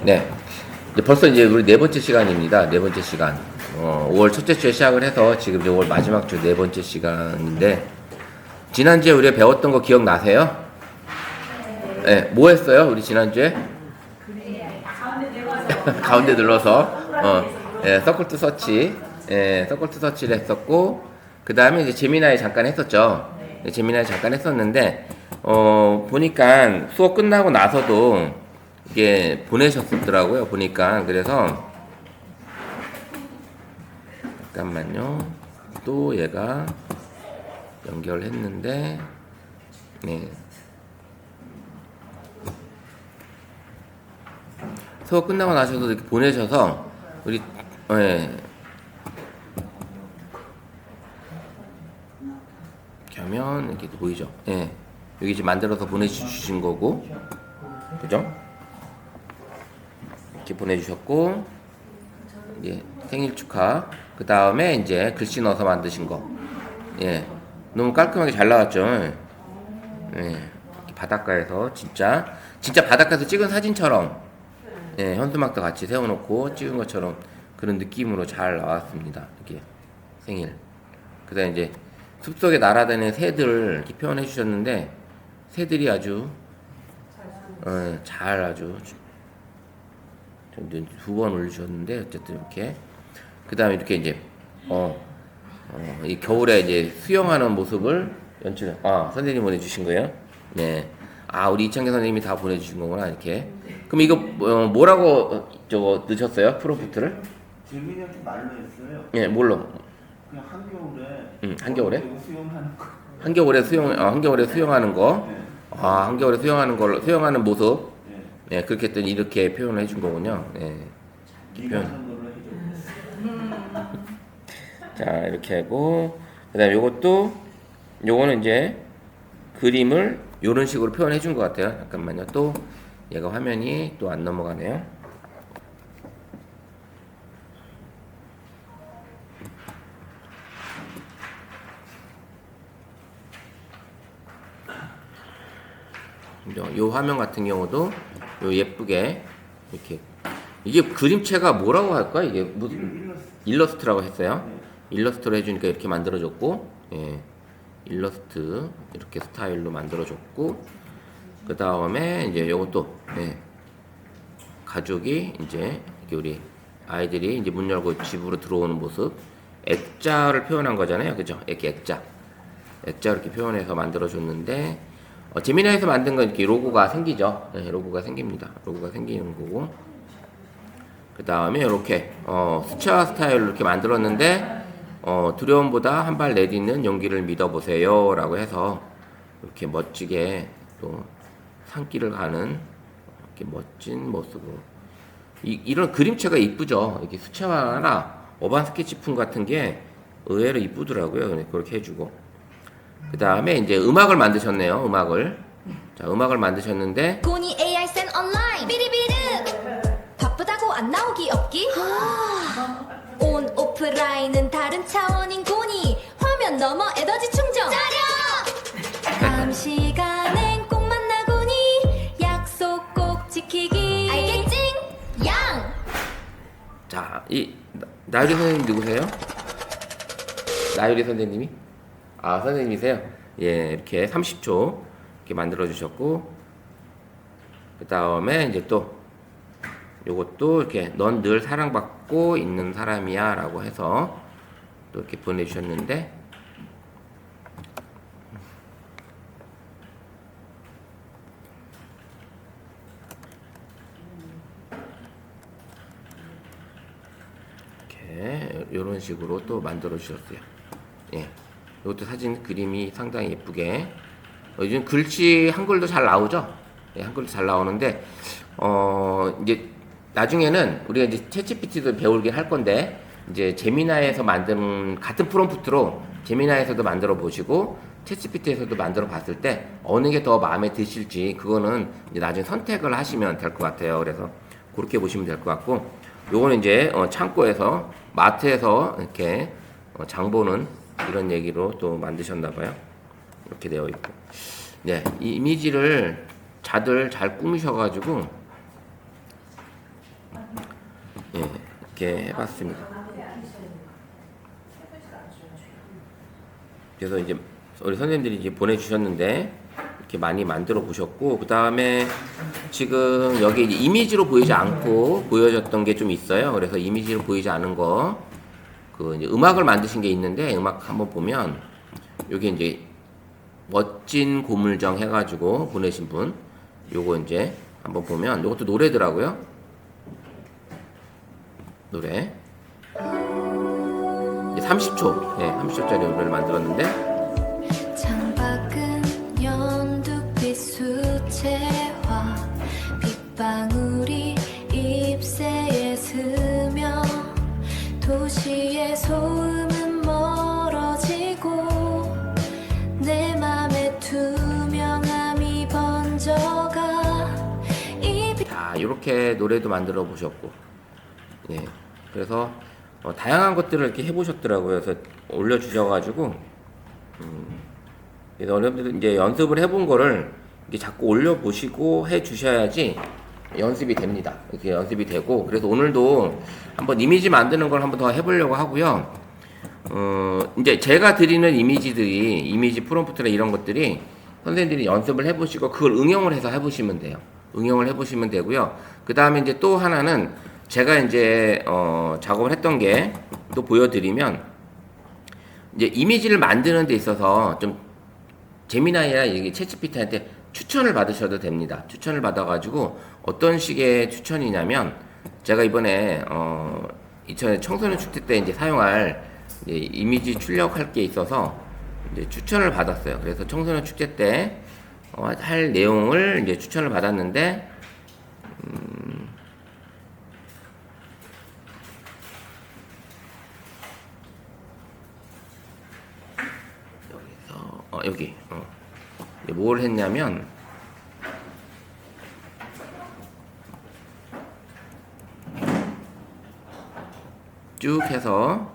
네. 이제 벌써 이제 우리 네 번째 시간입니다. 네 번째 시간. 5월 첫째 주에 시작을 해서 지금 이제 5월 마지막 주 네 번째 시간인데, 지난주에 우리가 배웠던 거 기억나세요? 네. 뭐 했어요? 우리 지난주에? 가운데 눌러서, 예, 서클 투 서치. 예, 서클 투 서치를 했었고, 그 다음에 이제 제미나이 잠깐 했었죠. 네, 제미나이 잠깐 했었는데, 보니까 수업 끝나고 나서도 이게 보내셨더라고요. 보니까. 그래서, 잠깐만요. 또 얘가 연결했는데, 네. 수업 끝나고 나서도 이렇게 보내셔서, 우리, 예. 이렇게 하면 이렇게 보이죠? 예. 여기 이제 만들어서 보내주신 거고, 그죠? 이렇게 보내주셨고, 예, 생일 축하. 그 다음에 이제 글씨 넣어서 만드신 거. 예, 너무 깔끔하게 잘 나왔죠? 예, 이렇게 바닷가에서 진짜 바닷가에서 찍은 사진처럼, 예, 현수막도 같이 세워놓고 찍은 것처럼 그런 느낌으로 잘 나왔습니다. 이게 생일. 그 다음에 이제 숲속에 날아다니는 새들 이렇게 표현해 주셨는데, 새들이 아주, 잘 아주 두 번 올려주셨는데, 어쨌든 이렇게. 그 다음에 이렇게 이제, 이 겨울에 이제 수영하는 모습을 연출, 선생님이 보내주신 거예요? 네. 우리 이창계 선생님이 다 보내주신 거구나, 이렇게. 그럼 이거, 뭐라고, 저거, 넣으셨어요? 프롬프트를? 재민이한테 말로 했어요. 예, 뭘로? 그냥 한겨울에. 한겨울에? 수영하는 거. 한겨울에 수영하는 거. 네. 한겨울에 수영하는 모습. 네. 네, 그렇게 했더니 이렇게 표현을 해준 거군요. 네. 네가 하는 걸로 해줘. 자, 이렇게 하고, 그 다음에 요거는 이제 그림을 요런 식으로 표현해 준 것 같아요. 잠깐만요. 또, 얘가 화면이 또 안 넘어가네요. 요 화면 같은 경우도 요 예쁘게 이렇게, 이게 그림체가 뭐라고 할까? 이게 무슨 일러스트라고 했어요. 일러스트로 해주니까 이렇게 만들어줬고, 예, 일러스트 이렇게 스타일로 만들어줬고, 그 다음에 이제 요것도, 예, 가족이 이제 이렇게 우리 아이들이 이제 문 열고 집으로 들어오는 모습, 액자를 표현한 거잖아요, 그죠? 이렇게 액자 이렇게 표현해서 만들어줬는데, 제미나이에서 만든 건 이렇게 로고가 생기죠. 네, 로고가 생깁니다. 로고가 생기는 거고, 그 다음에 이렇게 수채화 스타일로 이렇게 만들었는데, 두려움보다 한 발 내딛는 용기를 믿어보세요 라고 해서 이렇게 멋지게 또 산길을 가는 이렇게 멋진 모습으로, 이런 그림체가 이쁘죠. 이렇게 수채화나 어반 스케치품 같은 게 의외로 이쁘더라고요. 그렇게 해주고, 그 다음에 이제 음악을 만드셨네요. 음악을 만드셨는데, 고니 AI 센 온라인 비리비리 바쁘다고 안 나오기 없기 온 오프라인은 다른 차원인 고니 화면 넘어 에너지 충전 짜려 다음 시간엔 꼭 만나 고니 약속 꼭 지키기 알겠지? 양 자, 이 나유리 선생님 누구세요? 나유리 선생님이? 선생님이세요? 예, 이렇게 30초 이렇게 만들어 주셨고, 그 다음에 이제 또 요것도 이렇게 넌 늘 사랑받고 있는 사람이야 라고 해서 또 이렇게 보내주셨는데, 이렇게 요런 식으로 또 만들어 주셨어요. 예, 이것도 사진 그림이 상당히 예쁘게, 요즘 글씨 한글도 잘 나오죠. 예, 한글도 잘 나오는데, 이제 나중에는 우리가 이제 챗GPT도 배우긴 할 건데, 이제 제미나이에서 만든 같은 프롬프트로 제미나이에서도 만들어 보시고 챗GPT에서도 만들어 봤을 때 어느 게 더 마음에 드실지, 그거는 이제 나중에 선택을 하시면 될 것 같아요. 그래서 그렇게 보시면 될 것 같고, 요거는 이제 창고에서, 마트에서 이렇게 장 보는 이런 얘기로 또 만드셨나봐요. 이렇게 되어 있고, 네, 이 이미지를 다들 잘 꾸미셔가지고 예, 이렇게 해봤습니다. 그래서 이제 우리 선생님들이 이제 보내주셨는데 이렇게 많이 만들어 보셨고, 그 다음에 지금 여기 이제 이미지로 보이지 않고 보여졌던 게 좀 있어요. 그래서 이미지로 보이지 않은 거, 그 이제 음악을 만드신 게 있는데, 음악 한번 보면 여기 이제 멋진 고물정 해가지고 보내신 분, 요거 이제 한번 보면 요것도 노래더라고요. 노래. 이제 30초, 네, 30초짜리 노래를 만들었는데, 창밖은 연두빛 수채화 빗방울이 잎새에 스며 도시의 소음은 멀어지고 내 맘에 투명함이 번져가 자, 이렇게 노래도 만들어 보셨고, 예, 그래서 다양한 것들을 이렇게 해보셨더라고요. 그래서 올려주셔가지고, 그래서 여러분들 이제 연습을 해본 거를 이렇게 자꾸 올려보시고 해주셔야지 연습이 됩니다. 이렇게 연습이 되고, 그래서 오늘도 한번 이미지 만드는 걸 한번 더 해보려고 하고요. 이제 제가 드리는 이미지들이, 이미지 프롬프트나 이런 것들이 선생님들이 연습을 해보시고 그걸 응용을 해서 해보시면 돼요. 응용을 해보시면 되고요. 그 다음에 이제 또 하나는 제가 이제 작업을 했던 게 또 보여드리면, 이제 이미지를 만드는 데 있어서 좀 제미나이나 이게 챗GPT한테 추천을 받으셔도 됩니다. 추천을 받아가지고 어떤 식의 추천이냐면, 제가 이번에 2000 청소년 축제 때 이제 사용할 이제 이미지 출력할 게 있어서 이제 추천을 받았어요. 그래서 청소년 축제 때 할 내용을 이제 추천을 받았는데, 여기 뭘 했냐면, 쭉 해서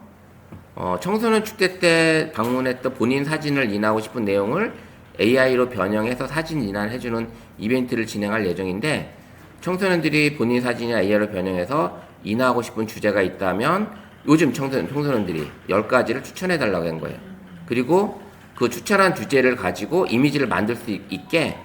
청소년 축제 때 방문했던 본인 사진을 인하고 싶은 내용을 AI로 변형해서 사진 인화해주는 이벤트를 진행할 예정인데, 청소년들이 본인 사진이나 AI로 변형해서 인화하고 싶은 주제가 있다면 요즘 청소년들이 10가지를 추천해달라고 한 거예요. 그리고 그 추천한 주제를 가지고 이미지를 만들 수 있게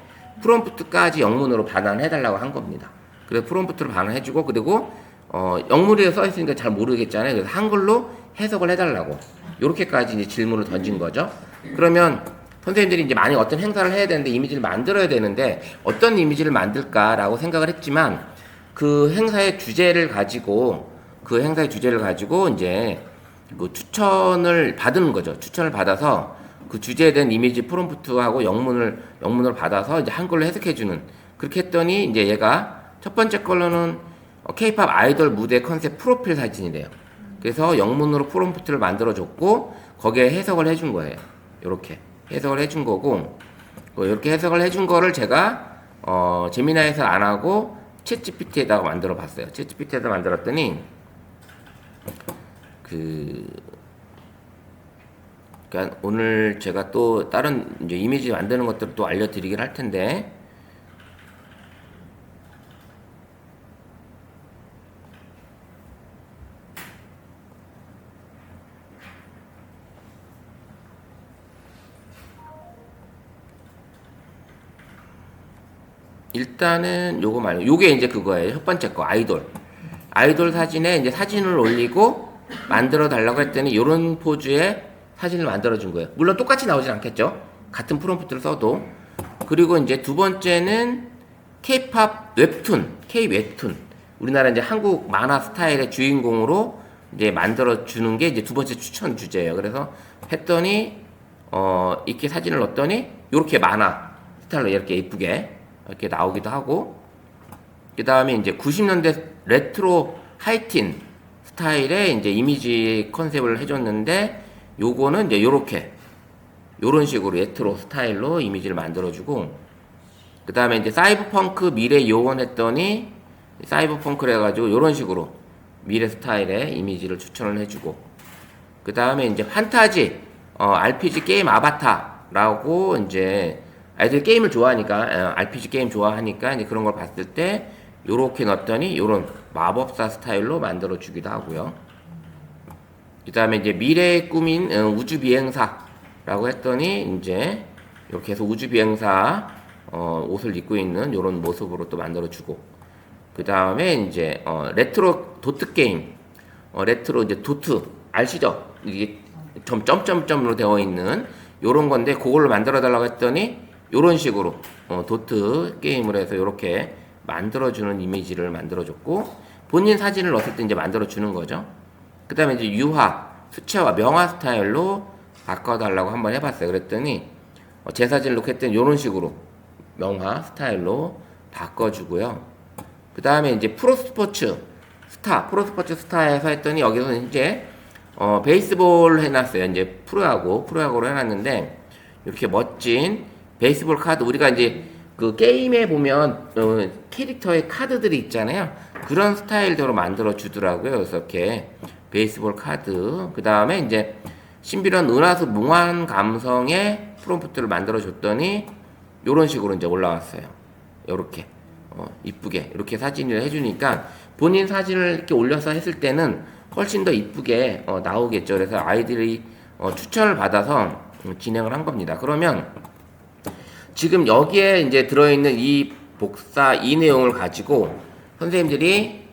프롬프트까지 영문으로 반환해달라고 한 겁니다. 그래서 프롬프트로 반환해주고, 그리고 영문으로 써있으니까 잘 모르겠잖아요. 그래서 한글로 해석을 해달라고, 이렇게까지 이제 질문을 던진 거죠. 그러면 선생님들이 이제 만약 어떤 행사를 해야 되는데 이미지를 만들어야 되는데 어떤 이미지를 만들까라고 생각을 했지만, 그 행사의 주제를 가지고 이제 그 추천을 받는 거죠. 추천을 받아서 그 주제에 대한 이미지 프롬프트하고 영문을 받아서 이제 한글로 해석해주는, 그렇게 했더니 이제 얘가 첫 번째 걸로는 K-팝 아이돌 무대 컨셉 프로필 사진이래요. 그래서 영문으로 프롬프트를 만들어줬고 거기에 해석을 해준 거예요. 이렇게 해석을 해준 거고, 이렇게 해석을 해준 거를 제가 제미나이에서 안 하고 챗GPT에다가 만들어 봤어요. 챗GPT에다 만들었더니 그러니까 오늘 제가 또 다른 이제 이미지 만드는 것들을 또 알려드리긴 할 텐데, 일단은 요거 말고, 요게 이제 그거예요. 첫 번째 거, 아이돌 사진에 이제 사진을 올리고 만들어 달라고 했더니 요런 포즈의 사진을 만들어 준 거예요. 물론 똑같이 나오진 않겠죠. 같은 프롬프트를 써도. 그리고 이제 두 번째는 K-팝 웹툰, K-웹툰. 우리나라 이제 한국 만화 스타일의 주인공으로 이제 만들어 주는 게 이제 두 번째 추천 주제예요. 그래서 했더니 이렇게 사진을 넣었더니 요렇게 만화 스타일로 이렇게 예쁘게 이렇게 나오기도 하고, 그 다음에 이제 90년대 레트로 하이틴 스타일의 이제 이미지 컨셉을 해줬는데, 요거는 이제 요런 식으로 레트로 스타일로 이미지를 만들어주고, 그 다음에 이제 사이버펑크 미래 요원 했더니 사이버펑크를 해가지고 요런 식으로 미래 스타일의 이미지를 추천을 해주고, 그 다음에 이제 판타지 RPG 게임 아바타라고, 이제 아이들이 게임을 좋아하니까 RPG 게임 좋아하니까 이제 그런 걸 봤을 때 요렇게 넣었더니 요런 마법사 스타일로 만들어 주기도 하고요. 그 다음에 이제 미래의 꿈인 우주 비행사라고 했더니 이제 이렇게 해서 우주 비행사 옷을 입고 있는 이런 모습으로 또 만들어 주고, 그 다음에 이제 레트로 도트 게임, 레트로 이제 도트 아시죠? 이게 점점점점으로 되어 있는 요런 건데 그걸로 만들어 달라고 했더니 요런 식으로 도트 게임을 해서 이렇게 만들어 주는 이미지를 만들어 줬고, 본인 사진을 넣었을 때 이제 만들어 주는 거죠. 그 다음에 이제 유화, 수채화, 명화 스타일로 바꿔 달라고 한번 해봤어요. 그랬더니 제 사진을 넣고 했더니 요런 식으로 명화 스타일로 바꿔주고요. 그 다음에 이제 프로스포츠 스타에서 했더니 여기서 이제 베이스볼 해놨어요. 이제 프로야구로 해놨는데 이렇게 멋진 베이스볼 카드, 우리가 이제 그 게임에 보면 캐릭터의 카드들이 있잖아요. 그런 스타일대로 만들어 주더라고요. 그래서 이렇게 베이스볼 카드, 그 다음에 이제 신비로운 은하수 몽환 감성의 프롬프트를 만들어 줬더니 요런 식으로 이제 올라왔어요. 요렇게 이쁘게 이렇게 사진을 해주니까 본인 사진을 이렇게 올려서 했을 때는 훨씬 더 이쁘게 나오겠죠. 그래서 아이들이 추천을 받아서 진행을 한 겁니다. 그러면 지금 여기에 이제 들어있는 이 복사 이 내용을 가지고 선생님들이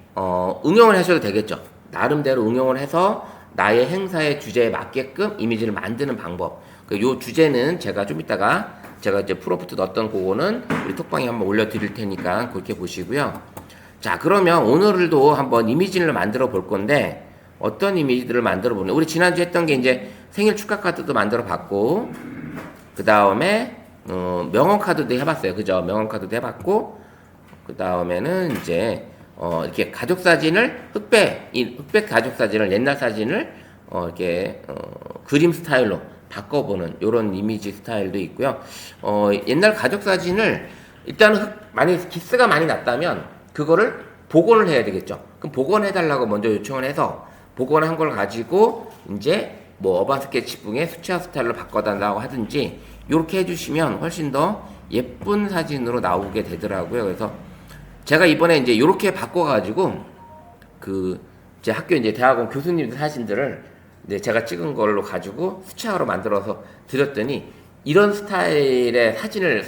응용을 하셔도 되겠죠. 나름대로 응용을 해서 나의 행사의 주제에 맞게끔 이미지를 만드는 방법. 요 주제는 제가 좀 이따가 제가 이제 프롬프트 넣었던 그거는 우리 톡방에 한번 올려드릴 테니까 그렇게 보시고요. 자, 그러면 오늘도 한번 이미지를 만들어 볼 건데 어떤 이미지들을 만들어 보냐. 우리 지난주에 했던 게 이제 생일 축하 카드도 만들어 봤고, 그 다음에 명언 카드도 해봤어요. 그죠? 명언 카드도 해봤고, 그 다음에는 이제 이렇게 가족 사진을 흑백 가족 사진을 옛날 사진을 이렇게 그림 스타일로 바꿔보는 이런 이미지 스타일도 있고요. 옛날 가족 사진을 일단은 만약에 기스가 많이 났다면 그거를 복원을 해야 되겠죠. 그럼 복원해달라고 먼저 요청을 해서 복원한 걸 가지고 이제 뭐 어반 스케치북의 수채화 스타일로 바꿔달라고 하든지 이렇게 해주시면 훨씬 더 예쁜 사진으로 나오게 되더라고요. 그래서 제가 이번에 이제 이렇게 바꿔가지고 제 학교 이제 대학원 교수님들 사진들을 제가 찍은 걸로 가지고 수채화로 만들어서 드렸더니 이런 스타일의 사진을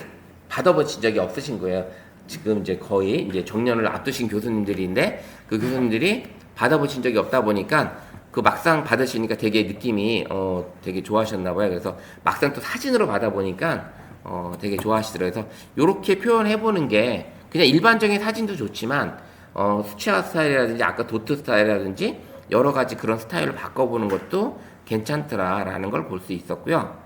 받아보신 적이 없으신 거예요. 지금 이제 거의 이제 정년을 앞두신 교수님들인데 그 교수님들이 받아보신 적이 없다 보니까 그 막상 받으시니까 되게 느낌이 되게 좋아하셨나 봐요. 그래서 막상 또 사진으로 받아보니까 되게 좋아하시더라고요. 그래서 이렇게 표현해 보는 게 그냥 일반적인 사진도 좋지만 수채화 스타일이라든지 아까 도트 스타일이라든지 여러 가지 그런 스타일을 바꿔보는 것도 괜찮더라라는 걸 볼 수 있었고요.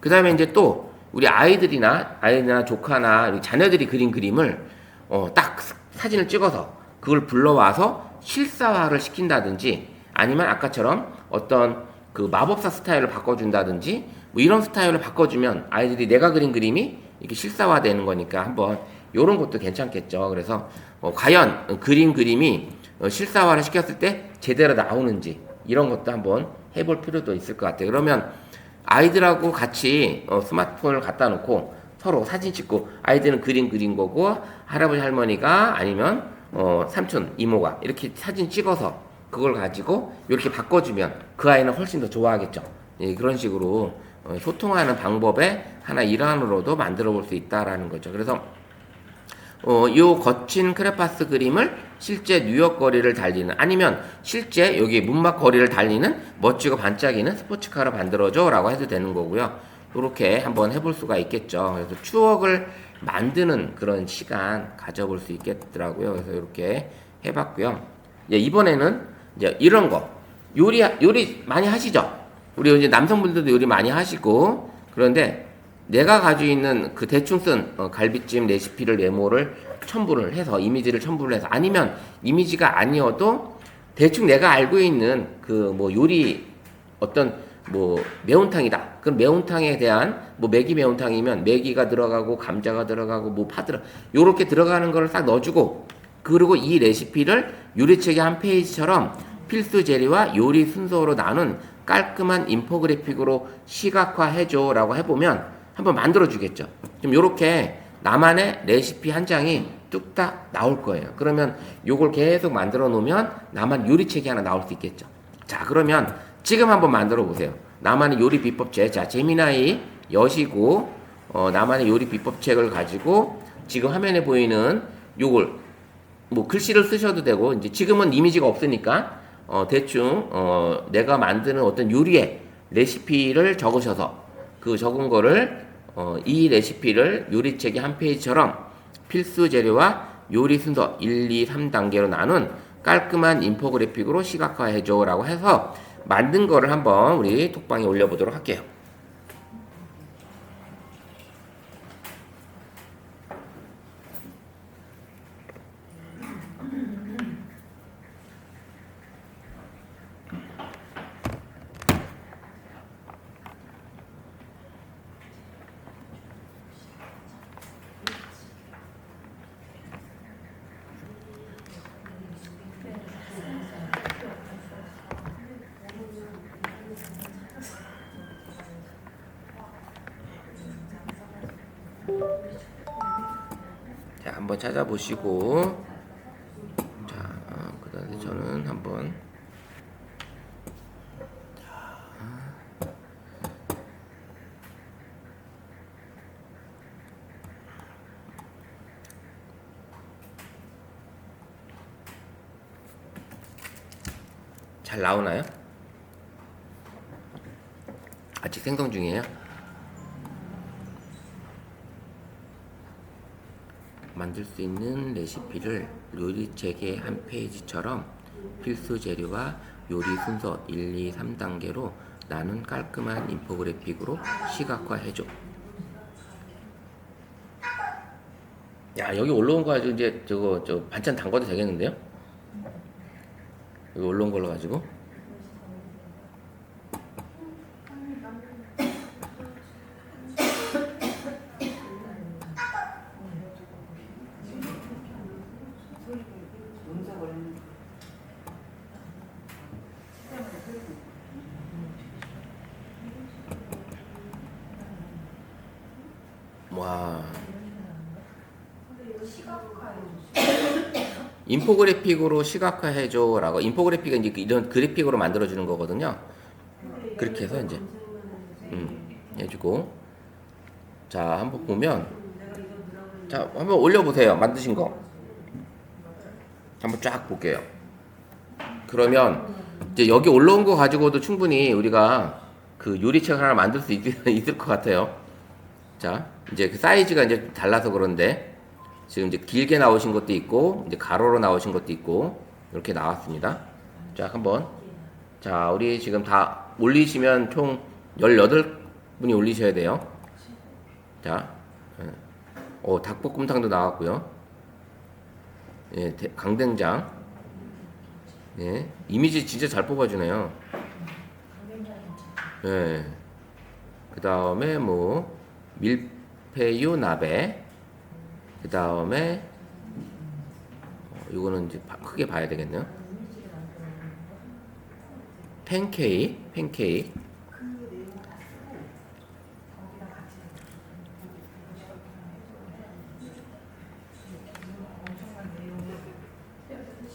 그 다음에 이제 또 우리 아이들이나 조카나 자녀들이 그린 그림을 딱 사진을 찍어서 그걸 불러와서 실사화를 시킨다든지 아니면 아까처럼 어떤 그 마법사 스타일을 바꿔준다든지 뭐 이런 스타일을 바꿔주면 아이들이 내가 그린 그림이 이렇게 실사화되는 거니까 한번 이런 것도 괜찮겠죠. 그래서 과연 그림이 실사화를 시켰을 때 제대로 나오는지 이런 것도 한번 해볼 필요도 있을 것 같아요. 그러면 아이들하고 같이 스마트폰을 갖다 놓고 서로 사진 찍고 아이들은 그림 그린 거고 할아버지 할머니가 아니면 삼촌 이모가 이렇게 사진 찍어서 그걸 가지고 이렇게 바꿔주면 그 아이는 훨씬 더 좋아하겠죠. 예, 그런 식으로 소통하는 방법의 하나 일환으로도 만들어 볼 수 있다라는 거죠. 그래서 요 거친 크레파스 그림을 실제 뉴욕 거리를 달리는 아니면 실제 여기 문막 거리를 달리는 멋지고 반짝이는 스포츠카로 만들어줘 라고 해도 되는 거고요. 이렇게 한번 해볼 수가 있겠죠. 그래서 추억을 만드는 그런 시간 가져볼 수 있겠더라고요. 그래서 이렇게 해봤고요. 이번에는 이제 이런 거 요리 많이 하시죠? 우리 이제 남성분들도 요리 많이 하시고 그런데 내가 가지고 있는 그 대충 쓴 갈비찜 레시피를 메모를 첨부를 해서 이미지를 첨부를 해서 아니면 이미지가 아니어도 대충 내가 알고 있는 그 뭐 요리 어떤 뭐 매운탕이다. 그럼 매운탕에 대한 뭐 매기 매운탕이면 매기가 들어가고 감자가 들어가고 뭐 파 요렇게 들어가는 거를 싹 넣어주고 그리고 이 레시피를 요리책의 한 페이지처럼 필수 재료와 요리 순서로 나눈 깔끔한 인포그래픽으로 시각화해줘 라고 해보면 한번 만들어 주겠죠. 좀 요렇게 나만의 레시피 한 장이 뚝딱 나올 거예요. 그러면 요걸 계속 만들어 놓으면 나만 요리책이 하나 나올 수 있겠죠. 자, 그러면 지금 한번 만들어 보세요. 나만의 요리 비법책. 자, 재미나이 여시고 나만의 요리 비법책을 가지고 지금 화면에 보이는 요걸 뭐 글씨를 쓰셔도 되고, 이제 지금은 이미지가 없으니까 대충 내가 만드는 어떤 요리의 레시피를 적으셔서 그 적은 거를 이 레시피를 요리책의 한 페이지처럼 필수 재료와 요리 순서 1, 2, 3단계로 나눈 깔끔한 인포그래픽으로 시각화해줘 라고 해서 만든 거를 한번 우리 톡방에 올려보도록 할게요. 자, 한번 찾아보시고, 자, 그 다음에 저는 한번, 잘 나오나요? 아직 생성 중이에요? 만들 수 있는 레시피를 요리책의 한 페이지처럼 필수 재료와 요리 순서 1, 2, 3단계로 나눈 깔끔한 인포그래픽으로 시각화해줘. 야, 여기 올라온 거 가지고 이제 저 반찬 담궈도 되겠는데요? 여기 올라온 걸로 가지고. 와. 인포그래픽으로 시각화해줘라고. 인포그래픽은 이제 이런 그래픽으로 만들어주는 거거든요. 그렇게 해서 이제 해주고. 자, 한번 보면, 자, 한번 올려보세요. 만드신 거 한번 쫙 볼게요. 그러면 이제 여기 올라온 거 가지고도 충분히 우리가 그 요리책 하나 만들 수 있을 것 같아요. 자, 이제 그 사이즈가 이제 달라서 그런데 지금 이제 길게 나오신 것도 있고 이제 가로로 나오신 것도 있고 이렇게 나왔습니다. 자, 한번, 자, 우리 지금 다 올리시면 총 18분이 올리셔야 돼요. 자, 닭볶음탕도 나왔고요. 예, 강된장. 예, 이미지 진짜 잘 뽑아주네요. 예, 그 다음에 뭐 밀푀유 나베. 그 다음에 이거는 이제 크게 봐야 되겠네요. 팬케이크.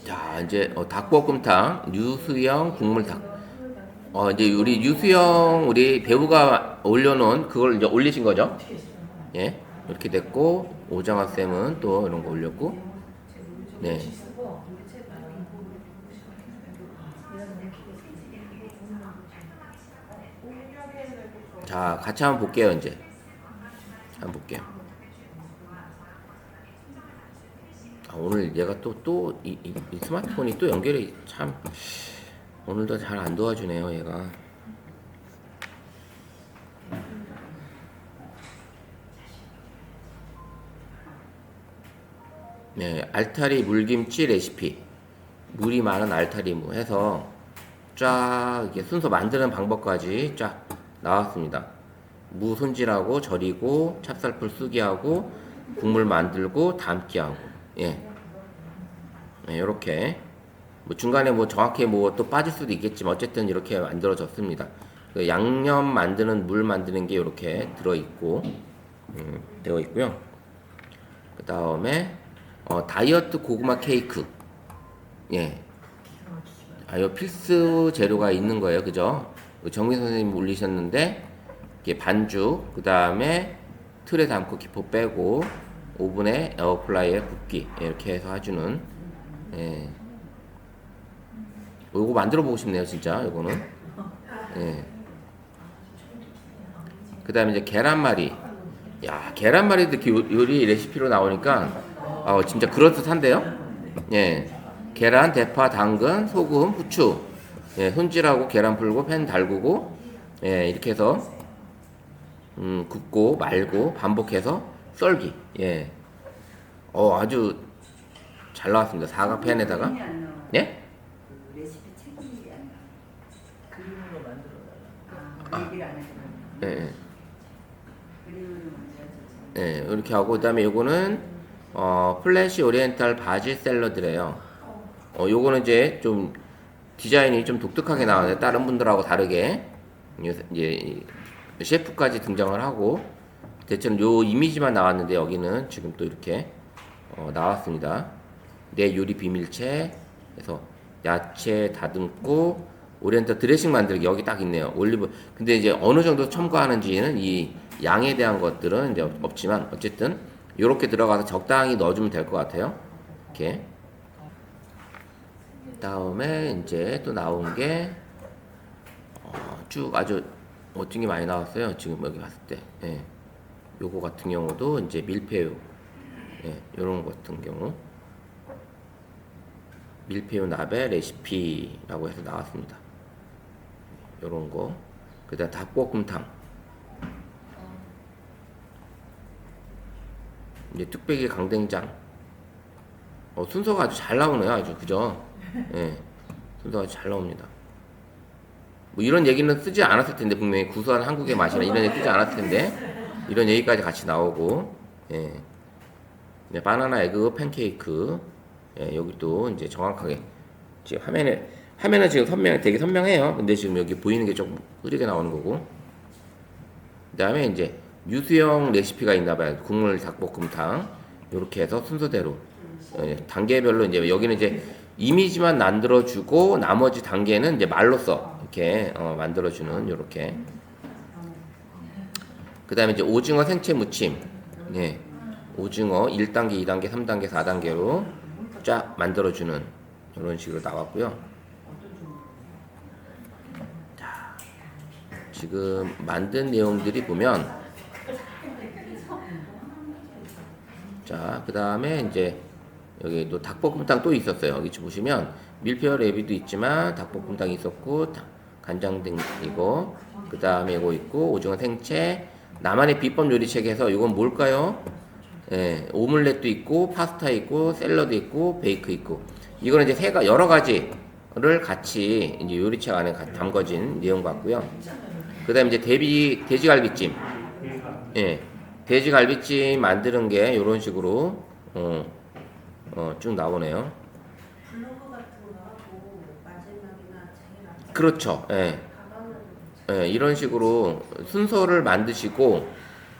자, 이제 닭볶음탕, 유수영 국물닭. 이제 우리 유수영 우리 배우가 올려놓은 그걸 이제 올리신 거죠? 예, 이렇게 됐고 오정아 쌤은 또 이런 거 올렸고, 네. 자, 같이 한번 볼게요. 이제 한번 볼게요. 오늘 얘가 이 스마트폰이 또 연결이 참 오늘도 잘 안 도와주네요, 얘가. 네, 알타리 물김치 레시피. 물이 많은 알타리무 해서 쫙 이렇게 순서 만드는 방법까지 쫙 나왔습니다. 무 손질하고 절이고 찹쌀풀 쓰기하고 국물 만들고 담기하고. 예, 네, 이렇게 뭐 중간에 뭐 정확히 뭐 또 빠질 수도 있겠지만 어쨌든 이렇게 만들어졌습니다. 그 양념 만드는 물 만드는 게 이렇게 들어 있고 되어 있고요. 그 다음에 다이어트 고구마 케이크. 예. 요 필수 재료가 있는 거예요. 그죠? 정민 선생님 올리셨는데, 이게 반죽, 그 다음에 틀에 담고 기포 빼고, 오븐에 에어프라이어에 굽기. 이렇게 해서 해주는, 예. 요거 만들어 보고 싶네요, 진짜. 요거는. 예. 그 다음에 이제 계란말이. 야, 계란말이도 이렇게 요리 레시피로 나오니까, 진짜 그럴듯한데요? 예. 계란, 대파, 당근, 소금, 후추. 예, 손질하고 계란 풀고 팬 달구고, 예, 이렇게 해서, 굽고 말고 반복해서 썰기. 예. 아주 잘 나왔습니다. 사각팬에다가. 예? 그 레시피 책이 안 나와. 그림으로 만들어달라. 얘기를 안 해서 예, 예. 그림으로 만들어서 예, 이렇게 하고, 그 다음에 요거는, 플래시 오리엔탈 바질 샐러드래요. 요거는 이제 좀 디자인이 좀 독특하게 나왔는데, 다른 분들하고 다르게, 이제, 셰프까지 등장을 하고, 대체는 요 이미지만 나왔는데, 여기는 지금 또 이렇게, 나왔습니다. 내 요리 비밀체, 해서 야채 다듬고, 오리엔탈 드레싱 만들기, 여기 딱 있네요. 올리브. 근데 이제 어느 정도 첨가하는지는 이 양에 대한 것들은 이제 없지만, 어쨌든, 요렇게 들어가서 적당히 넣어주면 될 것 같아요. 이렇게. 다음에 이제 또 나온 게, 쭉 아주 멋진 게 많이 나왔어요. 지금 여기 봤을 때. 예. 요거 같은 경우도 이제 밀푀유. 예. 요런 것 같은 경우. 밀푀유 나베 레시피라고 해서 나왔습니다. 요런 거. 그 다음 닭볶음탕. 이제 뚝배기 강된장. 순서가 아주 잘 나오네요. 아주. 그죠? 예. 순서가 아주 잘 나옵니다. 뭐 이런 얘기는 쓰지 않았을 텐데, 분명히 구수한 한국의 맛이나 이런 얘기 쓰지 않았을 텐데, 이런 얘기까지 같이 나오고, 예. 네, 바나나 에그 팬케이크. 예, 여기도 이제 정확하게. 지금 화면은 지금 되게 선명해요. 근데 지금 여기 보이는 게 조금 흐리게 나오는 거고. 그 다음에 이제 유수형 레시피가 있나봐요. 국물 닭볶음탕. 요렇게 해서 순서대로. 예, 단계별로 이제 여기는 이제 이미지만 만들어주고 나머지 단계는 이제 말로써 이렇게 만들어주는 요렇게. 그 다음에 이제 오징어 생채 무침. 예. 오징어 1단계, 2단계, 3단계, 4단계로 쫙 만들어주는 이런 식으로 나왔고요. 자, 지금 만든 내용들이 보면, 자, 그 다음에 이제 여기 또 닭볶음탕 또 있었어요. 여기 보시면 밀푀유 레비도 있지만 닭볶음탕이 있었고, 간장등이고, 그 다음에 이거 있고, 오징어 생채, 나만의 비법 요리책에서 이건 뭘까요? 예, 오믈렛도 있고, 파스타 있고, 샐러드 있고, 베이크 있고. 이거는 이제 여러 가지를 같이 이제 요리책 안에 담궈진 내용 같고요. 그 다음에 이제 돼지갈비찜. 예, 돼지갈비찜 만드는 게 이런 식으로, 쭉 나오네요. 블로그 같은 거 하고 마지막이나 제일 그렇죠. 예. 예, 이런 식으로 순서를 만드시고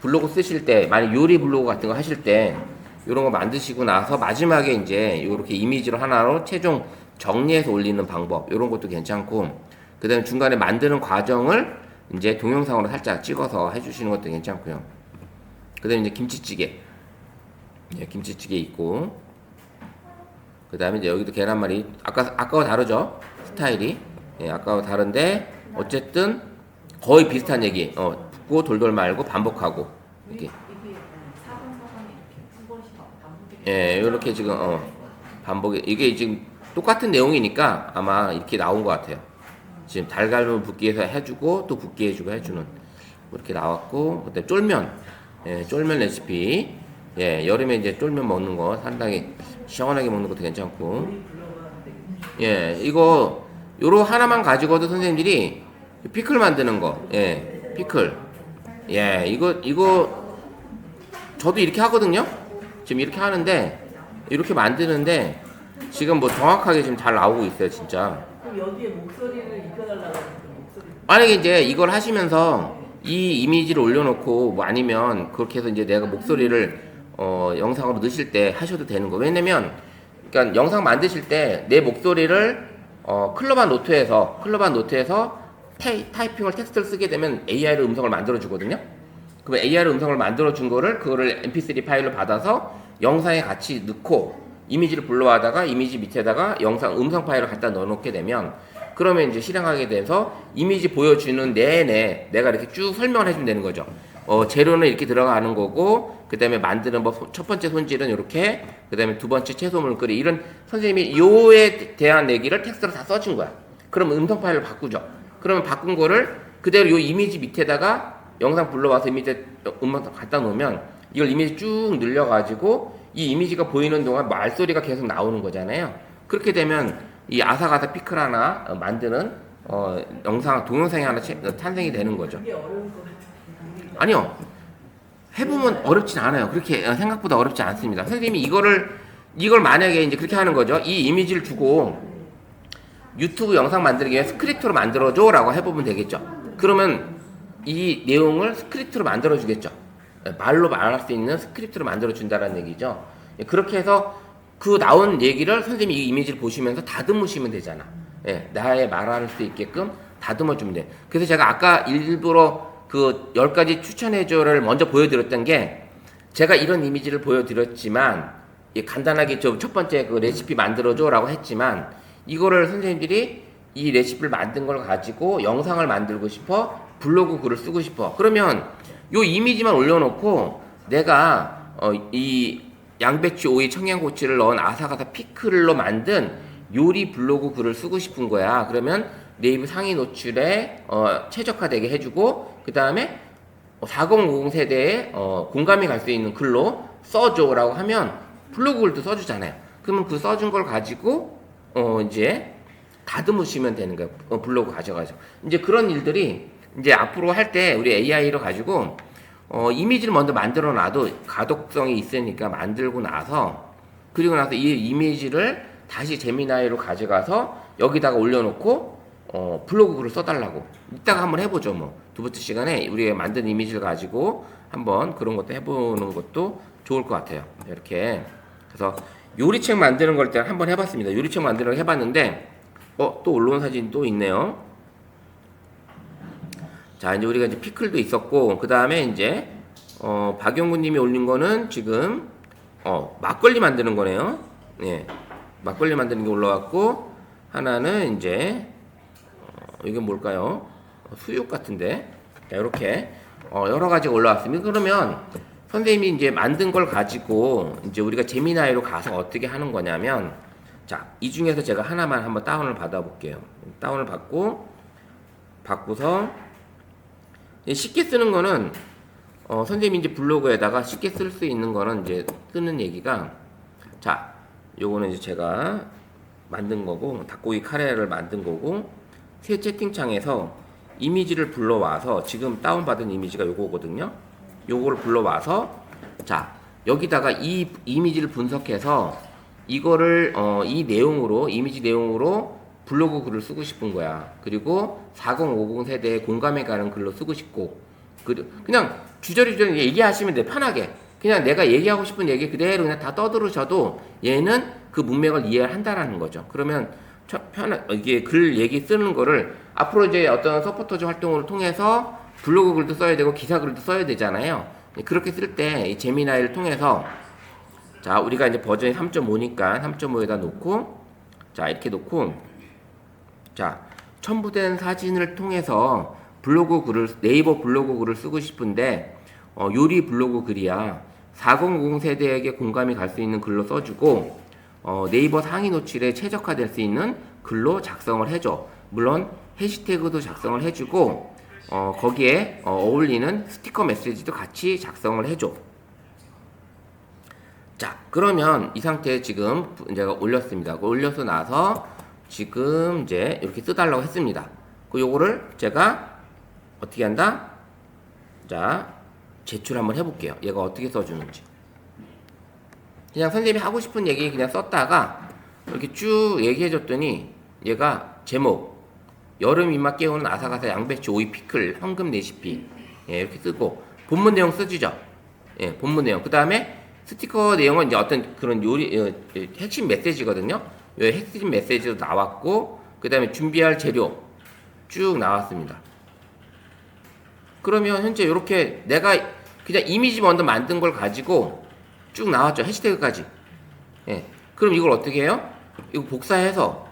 블로그 쓰실 때, 만약 요리 블로그 같은 거 하실 때 이런 거 만드시고 나서 마지막에 이제 이렇게 이미지로 하나로 최종 정리해서 올리는 방법, 이런 것도 괜찮고, 그 다음에 중간에 만드는 과정을 이제 동영상으로 살짝 찍어서 해주시는 것도 괜찮고요. 그 다음에 이제 김치찌개. 예, 김치찌개 있고, 그 다음에 이제 여기도 계란말이. 아까와 다르죠? 스타일이. 예, 아까와 다른데, 어쨌든 거의 비슷한 얘기. 붓고 돌돌 말고 반복하고. 이렇게. 예, 이렇게 지금, 이게 지금 똑같은 내용이니까 아마 이렇게 나온 것 같아요. 지금 달걀을 붓기 해서 해주고, 또 붓기 해주고 해주는. 이렇게 나왔고, 그다음에 쫄면. 예, 쫄면 레시피. 예, 여름에 이제 쫄면 먹는 거 상당히 시원하게 먹는 것도 괜찮고. 예, 요거 하나만 가지고도 선생님들이 피클 만드는 거. 예, 피클. 예, 이거 저도 이렇게 하거든요. 지금 이렇게 하는데, 이렇게 만드는데 지금 뭐 정확하게 지금 잘 나오고 있어요, 진짜. 그럼 여기에 목소리를 입혀달라고 하니까 목소리. 만약에 이제 이걸 하시면서 이 이미지를 올려놓고, 뭐 아니면 그렇게 해서 이제 내가 목소리를 영상으로 넣으실 때 하셔도 되는 거. 왜냐면 그러니까 영상 만드실 때 내 목소리를 클로바 노트에서 타이핑을 텍스트를 쓰게 되면 AI로 음성을 만들어 주거든요. 그러면 AI로 음성을 만들어 준 거를 그거를 MP3 파일로 받아서 영상에 같이 넣고 이미지를 불러와다가 이미지 밑에다가 영상 음성 파일을 갖다 넣어 놓게 되면 그러면 이제 실행하게 돼서 이미지 보여주는 내내 내가 이렇게 쭉 설명을 해주면 되는 거죠. 재료는 이렇게 들어가는 거고, 그 다음에 만드는 법, 첫 번째 손질은 이렇게, 그 다음에 두 번째 채소물 끓이, 이런 선생님이 요에 대한 얘기를 텍스트로 다 써준 거야. 그럼 음성 파일을 바꾸죠. 그러면 바꾼 거를 그대로 요 이미지 밑에다가 영상 불러와서 이미지 음악 갖다 놓으면 이걸 이미지 쭉 늘려가지고 이 이미지가 보이는 동안 말소리가 계속 나오는 거잖아요. 그렇게 되면 이 아사가사 피클 하나 만드는 동영상이 하나 탄생이 되는 거죠. 그게 어려울 것 같아요. 아니요. 해보면 어렵진 않아요. 그렇게 생각보다 어렵지 않습니다. 선생님이 이걸 만약에 이제 그렇게 하는 거죠. 이 이미지를 주고 유튜브 영상 만들기 위해 스크립트로 만들어줘 라고 해보면 되겠죠. 그러면 이 내용을 스크립트로 만들어주겠죠. 말로 말할 수 있는 스크립트로 만들어준다는 얘기죠. 그렇게 해서 그 나온 얘기를 선생님이 이 이미지를 보시면서 다듬으시면 되잖아. 나의 말할 수 있게끔 다듬어주면 돼. 그래서 제가 아까 일부러 그 10가지 추천해줘를 먼저 보여드렸던 게 제가 이런 이미지를 보여드렸지만 간단하게 첫 번째 그 레시피 만들어줘 라고 했지만 이거를 선생님들이 이 레시피를 만든 걸 가지고 영상을 만들고 싶어 블로그 글을 쓰고 싶어 그러면 요 이미지만 올려놓고 내가 이 양배추, 오이, 청양고추를 넣은 아사가사 피클로 만든 요리 블로그 글을 쓰고 싶은 거야. 그러면 네이버 상위 노출에 최적화되게 해주고 그 다음에 4050 세대에 공감이 갈 수 있는 글로 써줘 라고 하면 블로그 글도 써주잖아요. 그러면 그 써준 걸 가지고 이제 다듬으시면 되는 거예요. 블로그 가져가죠. 이제 그런 일들이 이제 앞으로 할 때 우리 AI로 가지고 이미지를 먼저 만들어 놔도 가독성이 있으니까 만들고 나서 그리고 나서 이 이미지를 다시 제미나이로 가져가서 여기다가 올려놓고 블로그 글을 써달라고 이따가 한번 해보죠. 뭐 두 번째 시간에 우리가 만든 이미지를 가지고 한번 그런 것도 해보는 것도 좋을 것 같아요. 이렇게 그래서 요리책 만드는 걸 일단 한번 해봤습니다. 요리책 만드는 걸 해봤는데 또 올라온 사진 또 있네요. 자, 이제 우리가 이제 피클도 있었고, 그 다음에 이제, 박영구님이 올린 거는 지금, 막걸리 만드는 거네요. 예. 막걸리 만드는 게 올라왔고, 하나는 이제, 이게 뭘까요? 수육 같은데. 자, 이렇게, 여러 가지가 올라왔습니다. 그러면, 선생님이 이제 만든 걸 가지고, 이제 우리가 제미나이로 가서 어떻게 하는 거냐면, 자, 이 중에서 제가 하나만 한번 다운을 받아볼게요. 다운을 받고서, 쉽게 쓰는 거는 선생님이 이제 블로그에다가 쉽게 쓸 수 있는 거는 이제 쓰는 얘기가 자, 요거는 이제 제가 만든 거고 닭고기 카레를 만든 거고 새 채팅창에서 이미지를 불러와서 지금 다운받은 이미지가 요거거든요. 요거를 불러와서 자, 여기다가 이 이미지를 분석해서 이거를 이 내용으로 이미지 내용으로 블로그 글을 쓰고 싶은 거야. 그리고 4050 세대에 공감에 가는 글로 쓰고 싶고 그냥 주저리 얘기하시면 돼. 편하게 그냥 내가 얘기하고 싶은 얘기 그대로 그냥 다 떠들으셔도 얘는 그 문맥을 이해를 한다라는 거죠. 그러면 이게 글 얘기 쓰는 거를 앞으로 이제 어떤 서포터즈 활동을 통해서 블로그 글도 써야 되고 기사 글도 써야 되잖아요. 그렇게 쓸 때 이 제미나이를 통해서 자, 우리가 이제 버전이 3.5니까 3.5에다 놓고 자, 이렇게 놓고 자, 첨부된 사진을 통해서 블로그 글을 네이버 블로그 글을 쓰고 싶은데 요리 블로그 글이야. 4050 세대에게 공감이 갈 수 있는 글로 써주고 네이버 상위 노출에 최적화될 수 있는 글로 작성을 해줘. 물론 해시태그도 작성을 해주고 거기에 어울리는 스티커 메시지도 같이 작성을 해줘. 자, 그러면 이 상태에 지금 제가 올렸습니다. 올려서 나서 지금 이제 이렇게 써달라고 했습니다. 그 요거를 제가 어떻게 한다? 자, 제출 한번 해볼게요. 얘가 어떻게 써주는지. 그냥 선생님이 하고 싶은 얘기 그냥 썼다가 이렇게 쭉 얘기해줬더니 얘가 제목 여름 입맛 깨우는 아삭아삭 양배추 오이 피클 황금 레시피 이렇게 쓰고 본문 내용 쓰지죠. 본문 내용. 그 다음에 스티커 내용은 이제 어떤 그런 핵심 메시지거든요. 요 핵심 메시지도 나왔고, 그 다음에 준비할 재료 쭉 나왔습니다. 그러면 현재 이렇게 내가 그냥 이미지 먼저 만든 걸 가지고 쭉 나왔죠. 해시태그까지. 예. 그럼 이걸 어떻게 해요? 이거 복사해서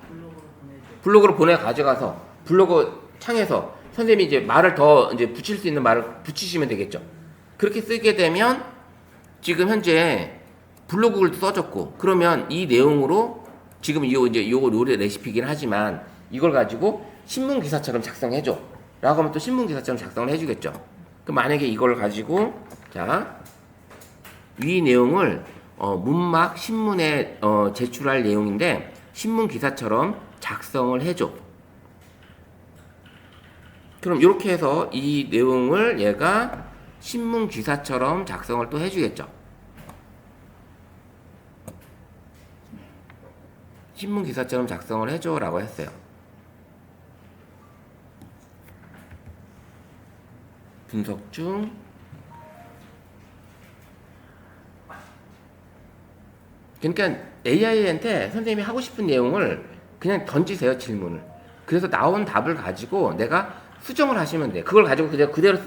블로그로 보내 가져가서 블로그 창에서 선생님이 이제 말을 더 이제 붙일 수 있는 말을 붙이시면 되겠죠. 그렇게 쓰게 되면 지금 현재 블로그를 써줬고, 그러면 이 내용으로 지금 요거 요리 레시피긴 하지만 이걸 가지고 신문 기사처럼 작성해줘 라고 하면 또 신문 기사처럼 작성을 해주겠죠. 그럼 만약에 이걸 가지고 자, 위 내용을 문막 신문에 제출할 내용인데 신문 기사처럼 작성을 해줘. 그럼 이렇게 해서 이 내용을 얘가 신문 기사처럼 작성을 또 해주겠죠. 신문 기사처럼 작성을 해줘라고 했어요. 분석 중. 그러니까 AI한테 선생님이 하고 싶은 내용을 그냥 던지세요, 질문을. 그래서 나온 답을 가지고 내가 수정을 하시면 돼요. 그걸 가지고 그대로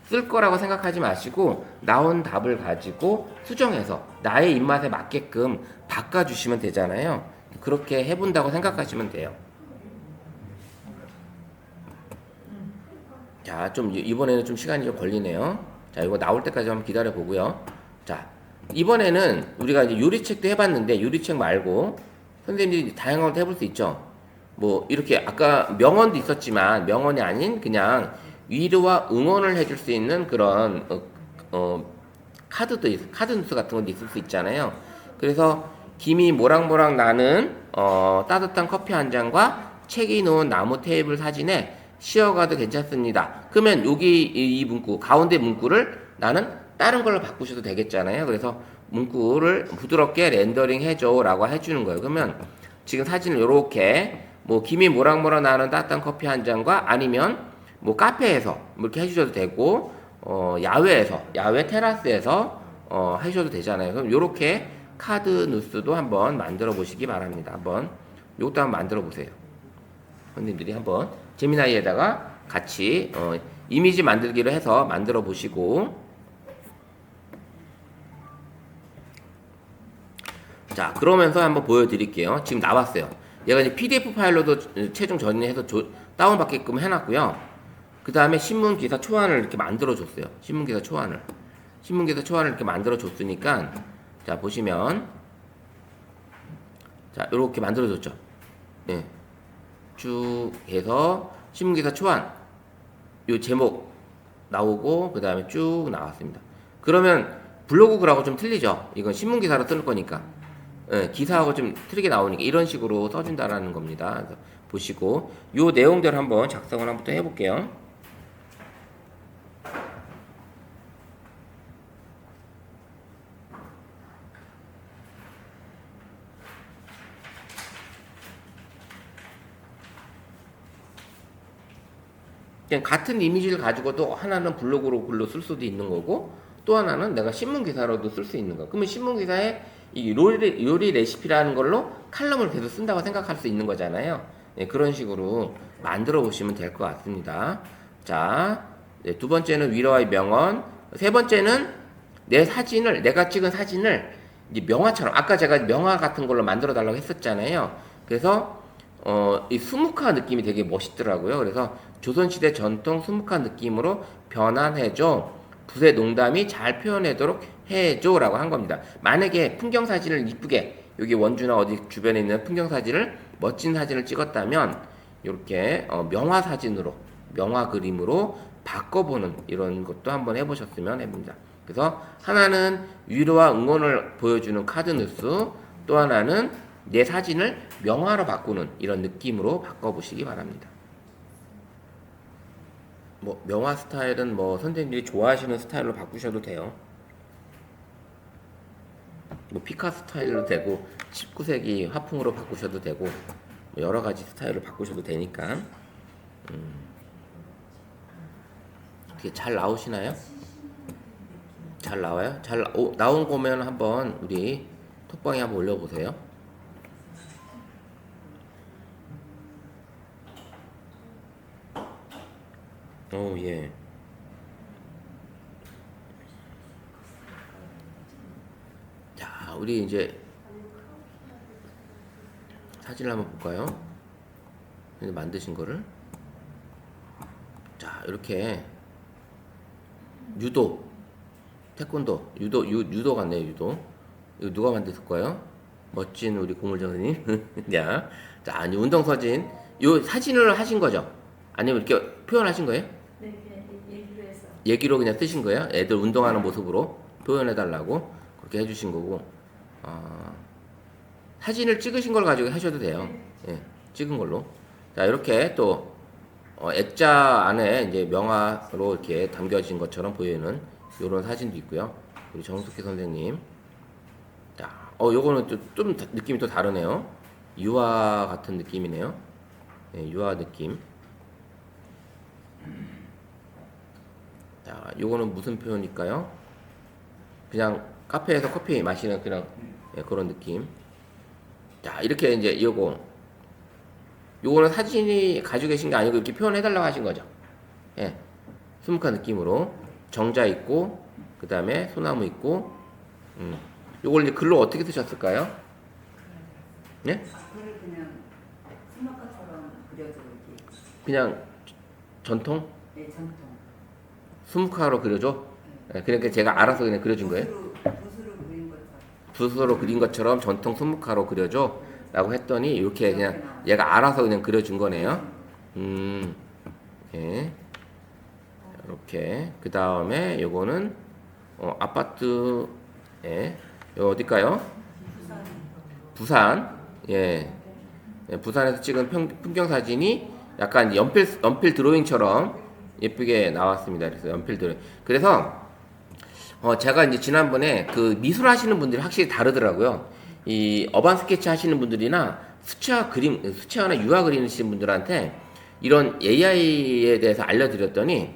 쓸 거라고 생각하지 마시고 나온 답을 가지고 수정해서 나의 입맛에 맞게끔 바꿔주시면 되잖아요. 그렇게 해본다고 생각하시면 돼요. 자, 좀 이번에는 좀 시간이 좀 걸리네요. 자, 이거 나올 때까지 한번 기다려 보고요. 자, 이번에는 우리가 이제 요리책도 해봤는데 요리책 말고 선생님들이 다양한 것도 해볼 수 있죠. 뭐 이렇게 아까 명언도 있었지만 명언이 아닌 그냥 위로와 응원을 해줄 수 있는 그런 카드 뉴스 같은 것도 있을 수 있잖아요. 그래서 김이 모락모락 나는 따뜻한 커피 한 잔과 책이 놓은 나무 테이블 사진에 쉬어가도 괜찮습니다. 그러면 여기 이 문구 가운데 문구를 나는 다른 걸로 바꾸셔도 되겠잖아요. 그래서 문구를 부드럽게 렌더링 해줘 라고 해주는 거예요. 그러면 지금 사진을 이렇게 뭐 김이 모락모락 나는 따뜻한 커피 한 잔과 아니면 뭐 카페에서 뭐 이렇게 해주셔도 되고 야외 테라스에서 하셔도 되잖아요. 그럼 이렇게 카드 뉴스도 한번 만들어 보시기 바랍니다. 한번 이것도 한번 만들어 보세요. 선생님들이 한번 제미나이에다가 같이 이미지 만들기로 해서 만들어 보시고, 자, 그러면서 한번 보여드릴게요. 지금 나왔어요. 얘가 이제 PDF 파일로도 최종 정리해서 다운받게끔 해놨고요. 그 다음에 신문 기사 초안을 이렇게 만들어 줬어요. 신문 기사 초안을 이렇게 만들어 줬으니까, 자, 보시면, 자, 이렇게 만들어 줬죠. 예. 쭉 해서 신문 기사 초안, 요 제목 나오고, 그 다음에 쭉 나왔습니다. 그러면 블로그 글하고 좀 틀리죠? 이건 신문 기사로 쓸 거니까. 예, 기사하고 좀 틀리게 나오니까 이런 식으로 써준다라는 겁니다. 그래서 보시고 요 내용대로 한번 작성을 한번 또 해볼게요. 그냥 같은 이미지를 가지고도 하나는 블로그로 글로 쓸 수도 있는 거고 또 하나는 내가 신문 기사로도 쓸 수 있는 거. 그러면 신문 기사에 이 요리 레시피라는 걸로 칼럼을 계속 쓴다고 생각할 수 있는 거잖아요. 네, 그런 식으로 만들어 보시면 될 것 같습니다. 자, 네, 두 번째는 위로와의 명언. 세 번째는 내가 찍은 사진을 이제 명화처럼, 아까 제가 명화 같은 걸로 만들어 달라고 했었잖아요. 그래서 이 수묵화 느낌이 되게 멋있더라고요. 그래서 조선시대 전통 수묵화 느낌으로 변환해줘. 붓의 농담이 잘 표현하도록 해줘 라고 한 겁니다. 만약에 풍경 사진을 이쁘게 여기 원주나 어디 주변에 있는 풍경 사진을 멋진 사진을 찍었다면 이렇게 명화 사진으로 명화 그림으로 바꿔보는 이런 것도 한번 해보셨으면 합니다. 그래서 하나는 위로와 응원을 보여주는 카드 뉴스, 또 하나는 내 사진을 명화로 바꾸는 이런 느낌으로 바꿔보시기 바랍니다. 뭐 명화 스타일은 뭐 선생님들이 좋아하시는 스타일로 바꾸셔도 돼요. 뭐 피카 스타일로 되고 19세기 화풍으로 바꾸셔도 되고 뭐 여러 가지 스타일로 바꾸셔도 되니까. 어떻게 잘 나오시나요? 잘 나와요? 나온 거면 한번 우리 톡방에 한번 올려보세요. 오, 예. 자, 우리 이제 사진을 한번 볼까요? 만드신 거를. 자, 이렇게 유도, 태권도, 유도 같네요, 유도. 이거 누가 만드셨을까요? 멋진 우리 고물정 선생님. 자, 이제 운동 사진. 요 사진을 하신 거죠? 아니면 이렇게 표현하신 거예요? 네, 그냥 얘기로 해서. 얘기로 그냥 쓰신 거예요? 애들 운동하는 모습으로 표현해달라고 그렇게 해주신 거고. 사진을 찍으신 걸 가지고 하셔도 돼요. 예, 찍은 걸로. 자, 이렇게 또 액자 안에 이제 명화로 이렇게 담겨진 것처럼 보이는 이런 사진도 있고요. 우리 정숙희 선생님. 자, 요거는 좀 느낌이 또 다르네요. 유화 같은 느낌이네요. 예, 유화 느낌. 자, 요거는 무슨 표현일까요? 그냥 카페에서 커피 마시는 그냥 그런 느낌. 자, 이렇게 이제 요거는 사진이 가지고 계신 게 아니고 이렇게 표현해달라고 하신 거죠. 예, 수묵한 느낌으로 정자 있고 그 다음에 소나무 있고. 요걸 이제 글로 어떻게 쓰셨을까요? 예? 글을 그냥 수막가처럼 그려줘 이렇게. 그냥 전통? 네, 전통. 수묵화로 그려줘? 예, 그러니까 제가 알아서 그냥 그려준 거예요? 붓으로 그린 것처럼. 붓으로 그린 것처럼 전통 수묵화로 그려줘? 라고 했더니 이렇게 그냥 얘가 알아서 그냥 그려준 거네요. 예. 이렇게. 그 다음에 요거는 아파트에 요 어딜까요? 부산. 예. 예, 부산에서 찍은 풍경 사진이 약간 연필 드로잉처럼 예쁘게 나왔습니다. 그래서 연필 드로잉. 그래서 제가 이제 지난번에 그 미술 하시는 분들이 확실히 다르더라고요. 이 어반 스케치 하시는 분들이나 수채화나 유화 그리시는 분들한테 이런 AI에 대해서 알려드렸더니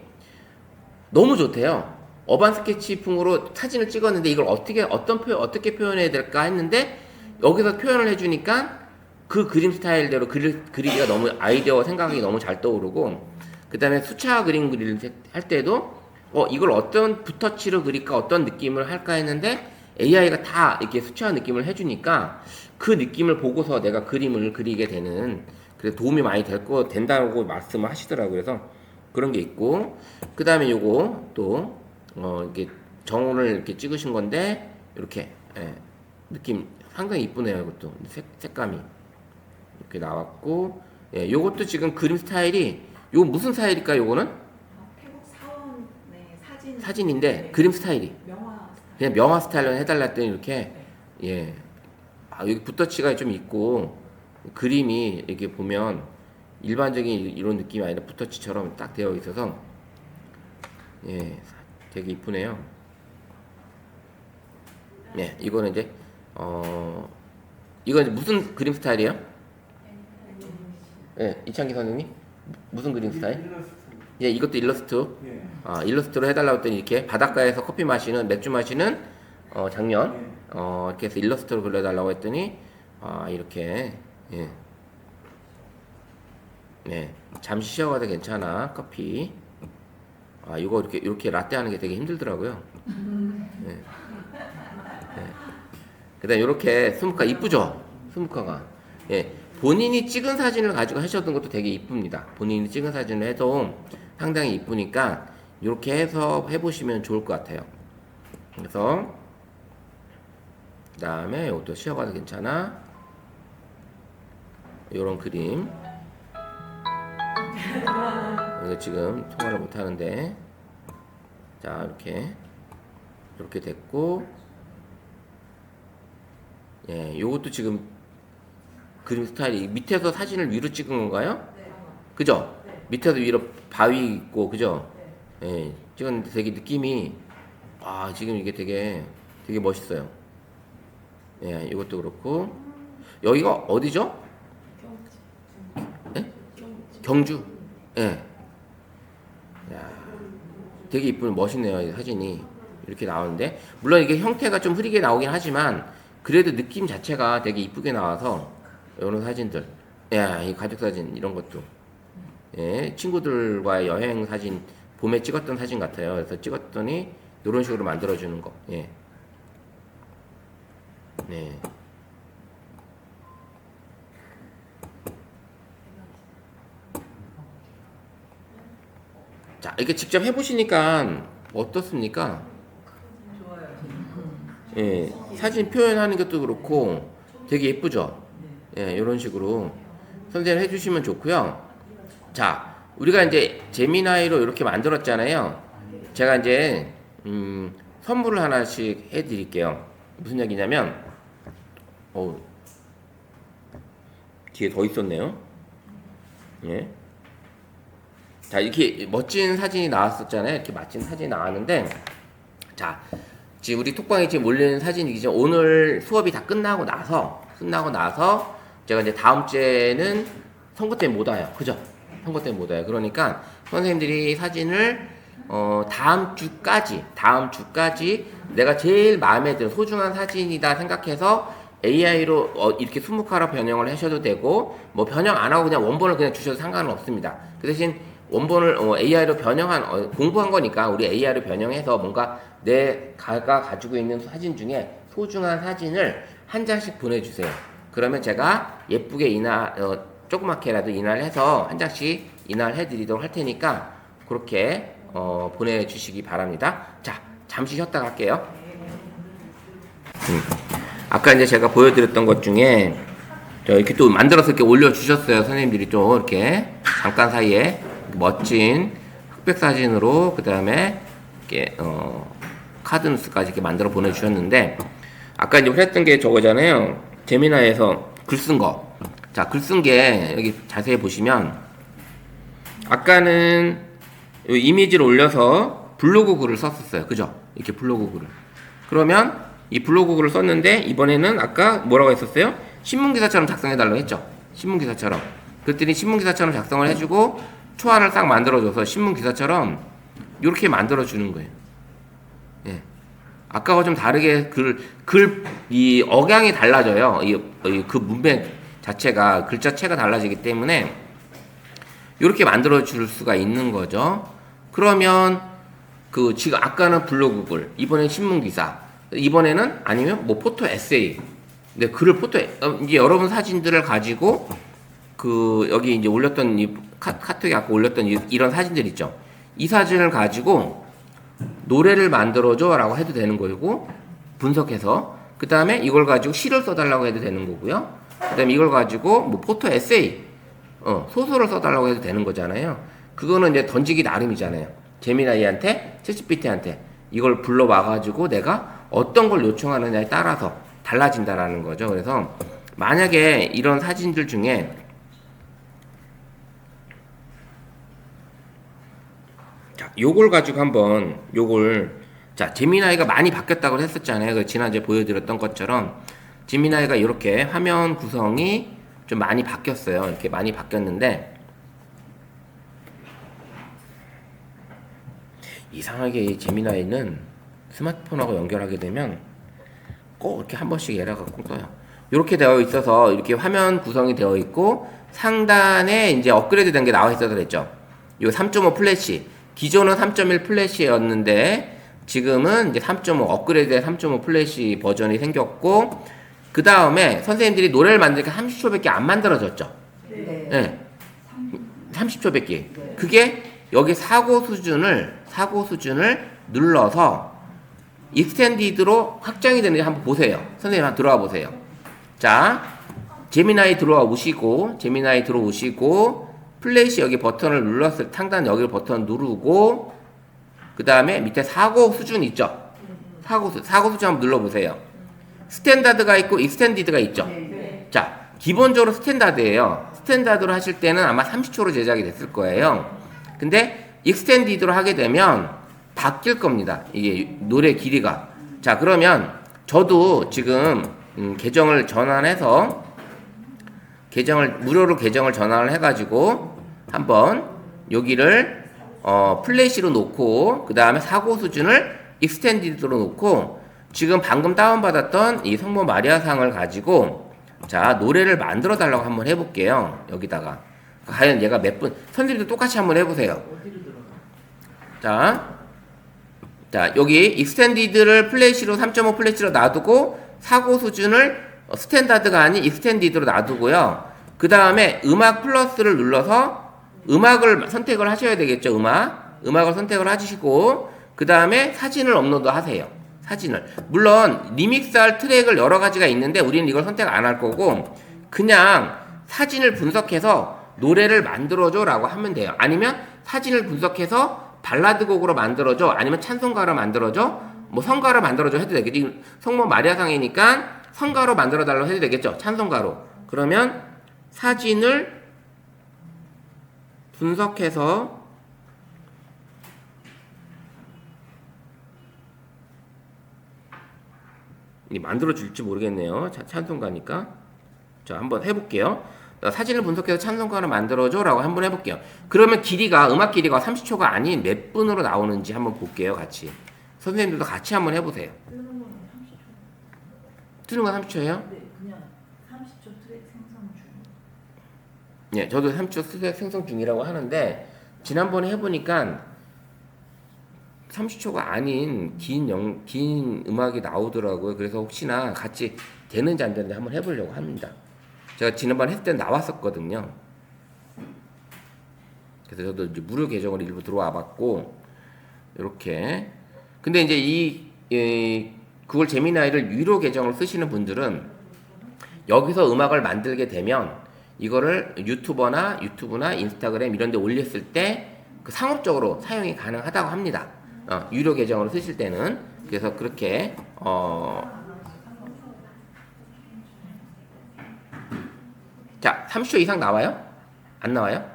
너무 좋대요. 어반 스케치풍으로 사진을 찍었는데 이걸 어떻게 표현해야 될까 했는데 여기서 표현을 해주니까 그 그림 스타일대로 그리기가 너무 아이디어와 생각이 너무 잘 떠오르고, 그 다음에 수채화 그림 할 때도 이걸 어떤 붓터치로 그릴까 어떤 느낌을 할까 했는데 AI가 다 이렇게 수채화 느낌을 해주니까 그 느낌을 보고서 내가 그림을 그리게 되는, 그래서 도움이 많이 된다고 말씀을 하시더라고요. 그래서 그런 게 있고, 그 다음에 요거 또 이렇게 정원을 이렇게 찍으신 건데 이렇게 느낌 상당히 이쁘네요. 이것도 색감이 이렇게 나왔고, 요것도 지금 그림 스타일이 요 무슨 스타일일까? 요거는 태국 사원의 사진인데 네. 그림 스타일이 명화 스타일. 그냥 명화 스타일로 해달라 했더니 이렇게 여기 붓터치가 좀 있고 그림이 이렇게 보면 일반적인 이런 느낌이 아니라 붓터치처럼 딱 되어 있어서 되게 이쁘네요. 이거는 이제 이건 이제 무슨 그림 스타일이에요? 이창기 선생님 무슨 그림 스타일? 일러스트. 이것도 일러스트. 예. 일러스트로 해달라고 했더니 이렇게 바닷가에서 맥주 마시는 장면 이렇게 해서 일러스트로 그려달라고 했더니 이렇게 잠시 쉬어가도 괜찮아 커피. 이거 이렇게 라떼 하는 게 되게 힘들더라고요. 그다음 이렇게 스무카 이쁘죠? 스무카가 본인이 찍은 사진을 가지고 하셨던 것도 되게 이쁩니다. 본인이 찍은 사진을 해도 상당히 이쁘니까 이렇게 해서 해보시면 좋을 것 같아요. 그래서 그 다음에 이것도 쉬어가도 괜찮아. 이런 그림. 이거 지금 통화를 못 하는데, 자 이렇게 됐고, 요것도 지금 그림 스타일이 밑에서 사진을 위로 찍은 건가요? 네. 그죠? 네. 밑에서 위로 바위 있고, 그죠? 찍었는데 되게 느낌이, 지금 이게 되게 멋있어요. 이것도 그렇고, 여기가 어디죠? 경주. 되게 이쁜, 멋있네요, 이 사진이. 이렇게 나오는데 물론 이게 형태가 좀 흐리게 나오긴 하지만 그래도 느낌 자체가 되게 이쁘게 나와서 이런 사진들, 야, 이 가족 사진 이런 것도 예, 친구들과 여행 사진 봄에 찍었던 사진 같아요. 그래서 찍었더니 이런 식으로 만들어주는 거. 예. 네. 자, 이렇게 직접 해보시니까 어떻습니까? 좋아요. 예, 사진 표현하는 것도 그렇고 되게 예쁘죠? 예, 이런 식으로 선생님 해주시면 좋고요. 자, 우리가 이제 제미나이로 이렇게 만들었잖아요. 제가 이제 선물을 하나씩 해드릴게요. 무슨 얘기냐면, 뒤에 더 있었네요. 예. 자, 이렇게 멋진 사진이 나왔었잖아요. 이렇게 멋진 사진이 나왔는데, 자, 지금 우리 톡방에 지금 올리는 사진이 지금 오늘 수업이 다 끝나고 나서 제가 이제 다음 주에는 선거 때문에 못 와요. 그죠? 선거 때문에 못 와요. 그러니까 선생님들이 사진을 다음 주까지 내가 제일 마음에 드는 소중한 사진이다 생각해서 AI로 이렇게 수묵화로 변형을 하셔도 되고 뭐 변형 안 하고 그냥 원본을 그냥 주셔도 상관은 없습니다. 그 대신 원본을 AI로 변형한 공부한 거니까 우리 AI로 변형해서 뭔가 내가 가지고 있는 사진 중에 소중한 사진을 한 장씩 보내주세요. 그러면 제가 예쁘게 조그맣게라도 인화해서 한 장씩 인화해드리도록 할 테니까 그렇게 보내주시기 바랍니다. 자, 잠시 쉬었다 갈게요. 아까 이제 제가 보여드렸던 것 중에 이렇게 또 만들어서 이렇게 올려주셨어요. 선생님들이 좀 이렇게 잠깐 사이에 멋진 흑백 사진으로 그 다음에 이렇게 카드뉴스까지 이렇게 만들어 보내주셨는데 아까 이제 했던 게 저거잖아요. 제미나이에서 글 쓴 거. 자, 글 쓴 게 여기 자세히 보시면 아까는 이미지를 올려서 블로그 글을 썼었어요. 그죠? 이렇게 블로그 글을. 그러면 이 블로그 글을 썼는데 이번에는 아까 뭐라고 했었어요? 신문기사처럼 작성해달라고 했죠? 신문기사처럼. 그랬더니 신문기사처럼 작성을 해주고 초안을 딱 만들어줘서 신문기사처럼 이렇게 만들어주는 거예요. 예. 아까와 좀 다르게 이 억양이 달라져요. 그 문맥 자체가, 글자체가 달라지기 때문에 이렇게 만들어줄 수가 있는 거죠. 그러면 지금 아까는 블로그 글, 이번엔 신문기사, 이번에는 아니면 뭐 포토 에세이. 근데 글을 이제 여러분 사진들을 가지고 여기 이제 올렸던 카톡에 아까 올렸던 이런 사진들 있죠. 이 사진을 가지고 노래를 만들어줘 라고 해도 되는 거고 분석해서 그 다음에 이걸 가지고 시를 써달라고 해도 되는 거고요. 그 다음에 이걸 가지고 뭐 포토 에세이 소설을 써달라고 해도 되는 거잖아요. 그거는 이제 던지기 나름이잖아요. 제미나이한테 챗GPT한테 이걸 불러와가지고 내가 어떤 걸 요청하느냐에 따라서 달라진다라는 거죠. 그래서 만약에 이런 사진들 중에 자, 요걸 가지고 한번 자, 제미나이가 많이 바뀌었다고 했었잖아요. 그 지난주에 보여드렸던 것처럼 제미나이가 이렇게 화면 구성이 좀 많이 바뀌었어요. 이렇게 많이 바뀌었는데 이상하게 이 제미나이는 스마트폰하고 연결하게 되면 꼭 이렇게 한 번씩 에러가 꼭 떠요. 이렇게 되어 있어서 이렇게 화면 구성이 되어 있고 상단에 이제 업그레이드 된 게 나와 있어서 그랬죠. 요 3.5 플래시. 기존은 3.1 플래시였는데 지금은 이제 3.5 업그레이드된 3.5 플래시 버전이 생겼고 그 다음에 선생님들이 노래를 만드니까 30초밖에 안 만들어졌죠. 네. 네. 30초밖에. 그게 여기 사고 수준을 눌러서 익스텐디드로 확장이 되는지 한번 보세요. 선생님 한번 들어와 보세요. 자, 제미나이 들어오시고 플래시 여기 버튼을 눌렀을 상단 여기 버튼 누르고 그 다음에 밑에 사고 수준 있죠? 사고 수준 한번 눌러보세요. 스탠다드가 있고 익스텐디드가 있죠? 네. 자, 기본적으로 스탠다드예요. 스탠다드로 하실 때는 아마 30초로 제작이 됐을 거예요. 근데 익스텐디드로 하게 되면 바뀔 겁니다. 이게 노래 길이가. 자, 그러면 저도 지금 계정을 전환해서 무료로 계정을 전환을 해가지고 한번 여기를 플래시로 놓고 그 다음에 사고 수준을 익스텐디드로 놓고 지금 방금 다운받았던 이 성모 마리아상을 가지고 자 노래를 만들어 달라고 한번 해볼게요. 여기다가 과연 얘가 몇 분 선생님도 똑같이 한번 해보세요. 어디로 들어가? 자 여기 익스텐디드를 플래시로 3.5 플래시로 놔두고 사고 수준을 스탠다드가 아닌 익스텐디드로 놔두고요. 그 다음에 음악 플러스를 눌러서 음악을 선택을 하셔야 되겠죠. 음악을 선택을 하시고 그 다음에 사진을 업로드 하세요. 사진을 물론 리믹스할 트랙을 여러 가지가 있는데 우리는 이걸 선택 안 할 거고 그냥 사진을 분석해서 노래를 만들어줘 라고 하면 돼요. 아니면 사진을 분석해서 발라드 곡으로 만들어줘 아니면 찬송가로 만들어줘 뭐 성가로 만들어줘 해도 되겠죠. 성모 마리아상이니까 성가로 만들어 달라고 해도 되겠죠. 찬송가로. 그러면 사진을 분석해서 만들어 줄지 모르겠네요. 찬송가니까. 자, 한번 해볼게요. 사진을 분석해서 찬송가를 만들어줘 라고 한번 해볼게요. 그러면 음악 길이가 30초가 아닌 몇 분으로 나오는지 한번 볼게요. 같이. 선생님들도 같이 한번 해보세요. 뜨는 건 30초예요? 네, 그냥 30초 트랙 생성 중. 예, 저도 3초 스택 생성 중이라고 하는데 지난번에 해보니까 30초가 아닌 긴 음악이 나오더라고요. 그래서 혹시나 같이 되는지 안 되는지 한번 해보려고 합니다. 제가 지난번 했을 때 나왔었거든요. 그래서 저도 이제 무료 계정을 일부 들어와 봤고 이렇게. 근데 이제 구글 제미나이를 유료 계정을 쓰시는 분들은 여기서 음악을 만들게 되면 이거를 유튜브나 인스타그램 이런 데 올렸을 때 그 상업적으로 사용이 가능하다고 합니다. 유료 계정으로 쓰실 때는. 그래서 그렇게 자 30초 이상 나와요? 안 나와요?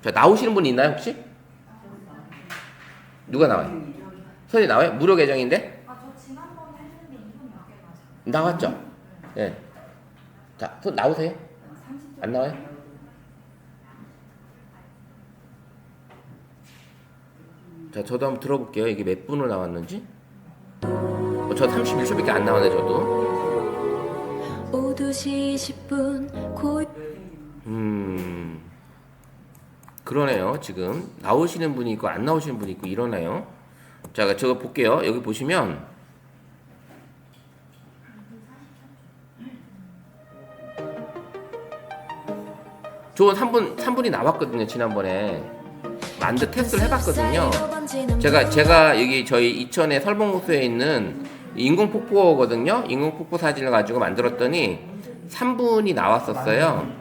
자 나오시는 분 있나요 혹시? 누가 나와요? 선생님 나와요? 무료 계정인데? 저 지난번에 했는데 2분 넘게 맞아. 나왔죠? 예. 자, 손 나오세요? 안 나와요? 자, 저도 한번 들어볼게요. 이게 몇 분으로 나왔는지. 저 31초밖에 안 나오네, 저도. 오후 2시 10분 그러네요. 지금 나오시는 분이 있고 안 나오시는 분이 있고 이러네요. 자, 저거 볼게요. 여기 보시면 저 3분이 나왔거든요. 지난번에 테스트를 해봤거든요. 제가 여기 저희 이천의 설봉호수에 있는 인공폭포거든요. 인공폭포 사진을 가지고 만들었더니 3분이 나왔었어요.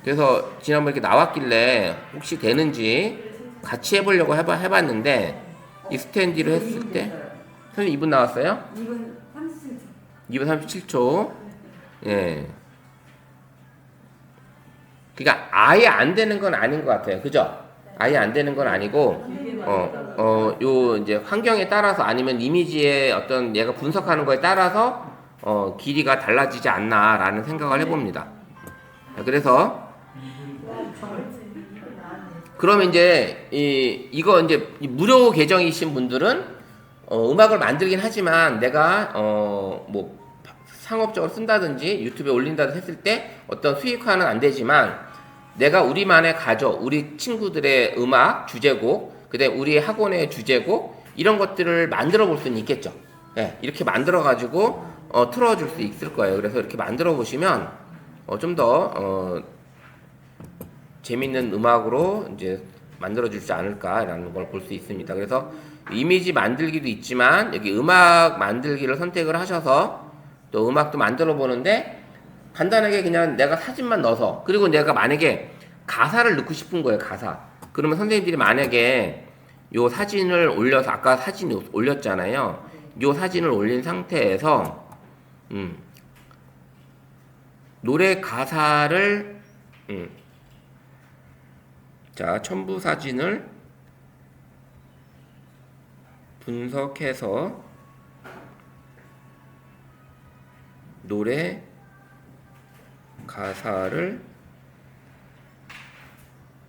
그래서 지난번에 이렇게 나왔길래 혹시 되는지 같이 해보려고 해봤는데 익스텐디로 했을 때 선생님 2분 나왔어요? 2분 37초. 2분 37초. 예. 그러니까 아예 안 되는 건 아닌 것 같아요. 그죠? 아예 안 되는 건 아니고, 요 이제 환경에 따라서 아니면 이미지의 어떤 얘가 분석하는 거에 따라서 길이가 달라지지 않나라는 생각을 해봅니다. 그래서 그러면 이제 이거 이제 무료 계정이신 분들은 음악을 만들긴 하지만 내가 뭐 상업적으로 쓴다든지 유튜브에 올린다든지 했을 때 어떤 수익화는 안 되지만 내가 우리만의 우리 친구들의 음악 주제곡, 그다음에 우리 학원의 주제곡 이런 것들을 만들어 볼 수는 있겠죠. 네, 이렇게 만들어 가지고 틀어줄 수 있을 거예요. 그래서 이렇게 만들어 보시면 좀 더 재밌는 음악으로 이제 만들어 주지 않을까라는 걸 볼 수 있습니다. 그래서 이미지 만들기도 있지만 여기 음악 만들기를 선택을 하셔서 또 음악도 만들어 보는데 간단하게 그냥 내가 사진만 넣어서 그리고 내가 만약에 가사를 넣고 싶은 거예요. 가사. 그러면 선생님들이 만약에 요 사진을 올려서 아까 사진 올렸잖아요. 요 사진을 올린 상태에서 노래 가사를 자 첨부 사진을 분석해서 노래 가사를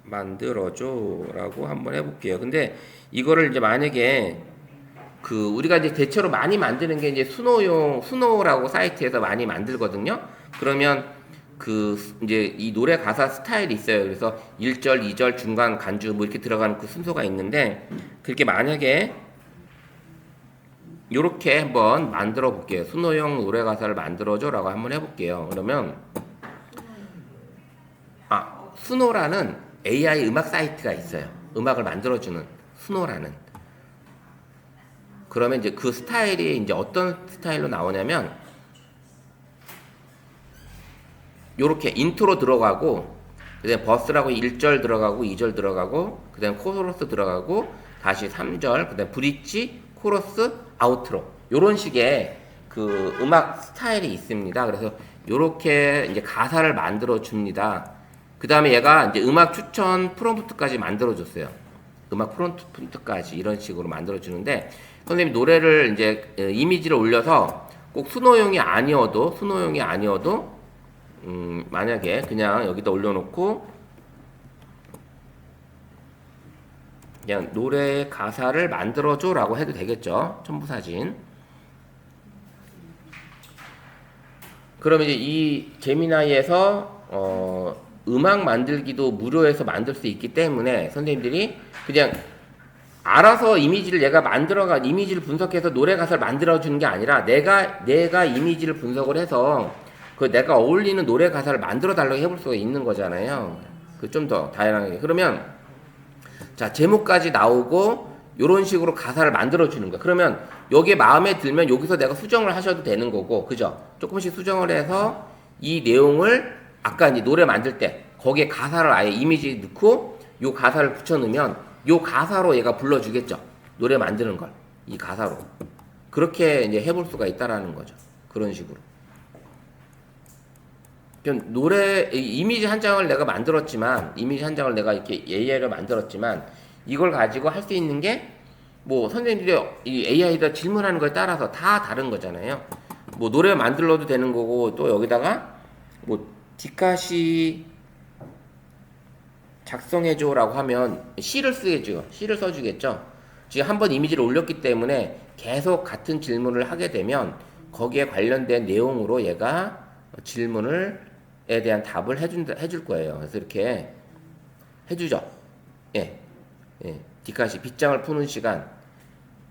만들어줘라고 한번 해볼게요. 근데 이거를 이제 만약에 그 우리가 이제 대체로 많이 만드는 게 이제 수노라고 사이트에서 많이 만들거든요. 그러면 그 이제 이 노래 가사 스타일이 있어요. 그래서 1절, 2절, 중간 간주 뭐 이렇게 들어가는 그 순서가 있는데 그렇게 만약에 요렇게 한번 만들어 볼게요. 수노형 노래 가사를 만들어줘라고 한번 해볼게요. 그러면 수노라는 AI 음악 사이트가 있어요. 음악을 만들어주는 수노라는. 그러면 이제 그 스타일이 이제 어떤 스타일로 나오냐면 요렇게 인트로 들어가고 그다음에 버스라고 1절 들어가고 2절 들어가고 그다음에 코러스 들어가고 다시 3절 그다음에 브릿지 코러스 아우트로 요런 식의 그 음악 스타일이 있습니다. 그래서 요렇게 이제 가사를 만들어 줍니다. 그다음에 얘가 이제 음악 추천 프롬프트까지 만들어 줬어요. 음악 프롬프트까지 이런 식으로 만들어 주는데 선생님 노래를 이제 이미지를 올려서 꼭 수노용이 아니어도 만약에 그냥 여기다 올려놓고 그냥 노래 가사를 만들어줘라고 해도 되겠죠. 첨부사진. 그러면 이제 이 제미나이에서 음악 만들기도 무료해서 만들 수 있기 때문에 선생님들이 그냥 알아서 이미지를 얘가 이미지를 분석해서 노래 가사를 만들어주는 게 아니라 내가 이미지를 분석을 해서 그 내가 어울리는 노래 가사를 만들어 달라고 해볼 수가 있는 거잖아요. 그 좀 더 다양하게. 그러면 자 제목까지 나오고 요런 식으로 가사를 만들어 주는 거야. 그러면 여기에 마음에 들면 여기서 내가 수정을 하셔도 되는 거고, 그죠? 조금씩 수정을 해서 이 내용을 아까 이제 노래 만들 때 거기에 가사를 아예 이미지 넣고 요 가사를 붙여 넣으면 요 가사로 얘가 불러주겠죠. 노래 만드는 걸 이 가사로 그렇게 이제 해볼 수가 있다라는 거죠. 그런 식으로. 노래 이미지 한 장을 내가 만들었지만 이렇게 AI로 만들었지만 이걸 가지고 할 수 있는 게 뭐 선생님들이 이 AI에다 질문하는 거에 따라서 다 다른 거잖아요. 뭐 노래 만들어도 되는 거고 또 여기다가 뭐 디카시 작성해줘라고 하면 시를 쓰겠죠. 시를 써주겠죠. 지금 한번 이미지를 올렸기 때문에 계속 같은 질문을 하게 되면 거기에 관련된 내용으로 얘가 질문에 대한 답을 해줄 거예요. 그래서 이렇게 해주죠. 예. 디카시 빗장을 푸는 시간.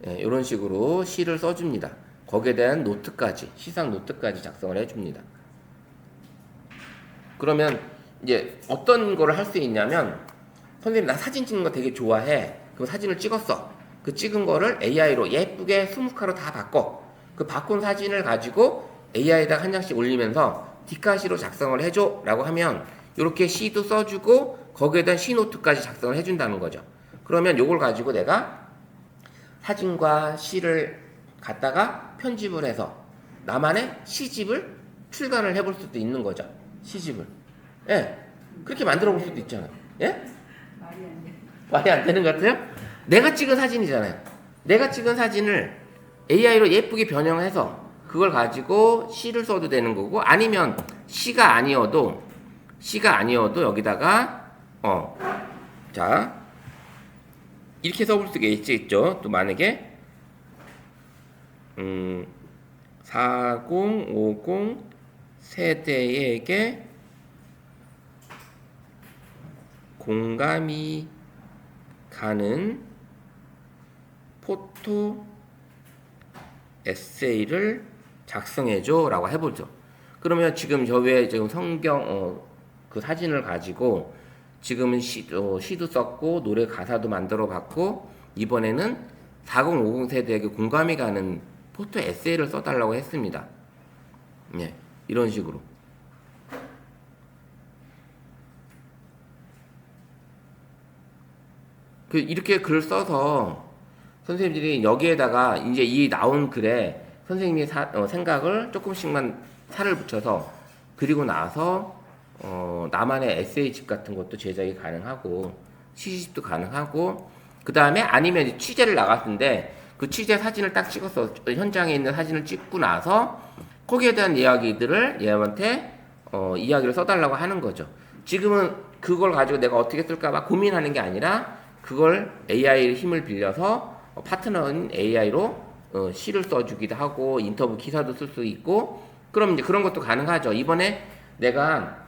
이런 식으로 시를 써줍니다. 거기에 대한 노트까지, 시상 노트까지 작성을 해줍니다. 그러면 이제 어떤 거를 할 수 있냐면 선생님 나 사진 찍는 거 되게 좋아해. 그럼 사진을 찍었어. 그 찍은 거를 AI로 예쁘게 스무스카로 다 바꿔. 그 바꾼 사진을 가지고 AI에다 한 장씩 올리면서 디카시로 작성을 해줘 라고 하면 이렇게 시도 써주고 거기에 대한 시노트까지 작성을 해준다는 거죠. 그러면 요걸 가지고 내가 사진과 시를 갖다가 편집을 해서 나만의 시집을 출간을 해볼 수도 있는 거죠. 시집을. 예. 그렇게 만들어 볼 수도 있잖아요. 예? 말이 안 되는 것 같아요? 내가 찍은 사진이잖아요. 내가 찍은 사진을 AI로 예쁘게 변형해서 그걸 가지고 시를 써도 되는 거고 아니면 시가 아니어도 여기다가 자 이렇게 써볼 수가 있죠. 또 만약에 4050 세대에게 공감이 가는 포토 에세이를 작성해줘 라고 해보죠. 그러면 지금 저 위에 지금 성경 그 사진을 가지고 지금은 시도 썼고 노래 가사도 만들어 봤고 이번에는 4050 세대에게 공감이 가는 포토 에세이를 써달라고 했습니다. 예, 이런 식으로. 이렇게 글을 써서 선생님들이 여기에다가 이제 이 나온 글에 선생님이 생각을 조금씩만 살을 붙여서 그리고 나서 나만의 에세이집 같은 것도 제작이 가능하고 시집도 가능하고 그 다음에 아니면 취재를 나갔는데 그 취재 사진을 딱 찍어서 현장에 있는 사진을 찍고 나서 거기에 대한 이야기들을 얘한테 이야기를 써달라고 하는 거죠. 지금은 그걸 가지고 내가 어떻게 쓸까 막 고민하는 게 아니라 그걸 AI 힘을 빌려서 파트너인 AI로 시를 써주기도 하고 인터뷰 기사도 쓸 수 있고 그럼 이제 그런 것도 가능하죠. 이번에 내가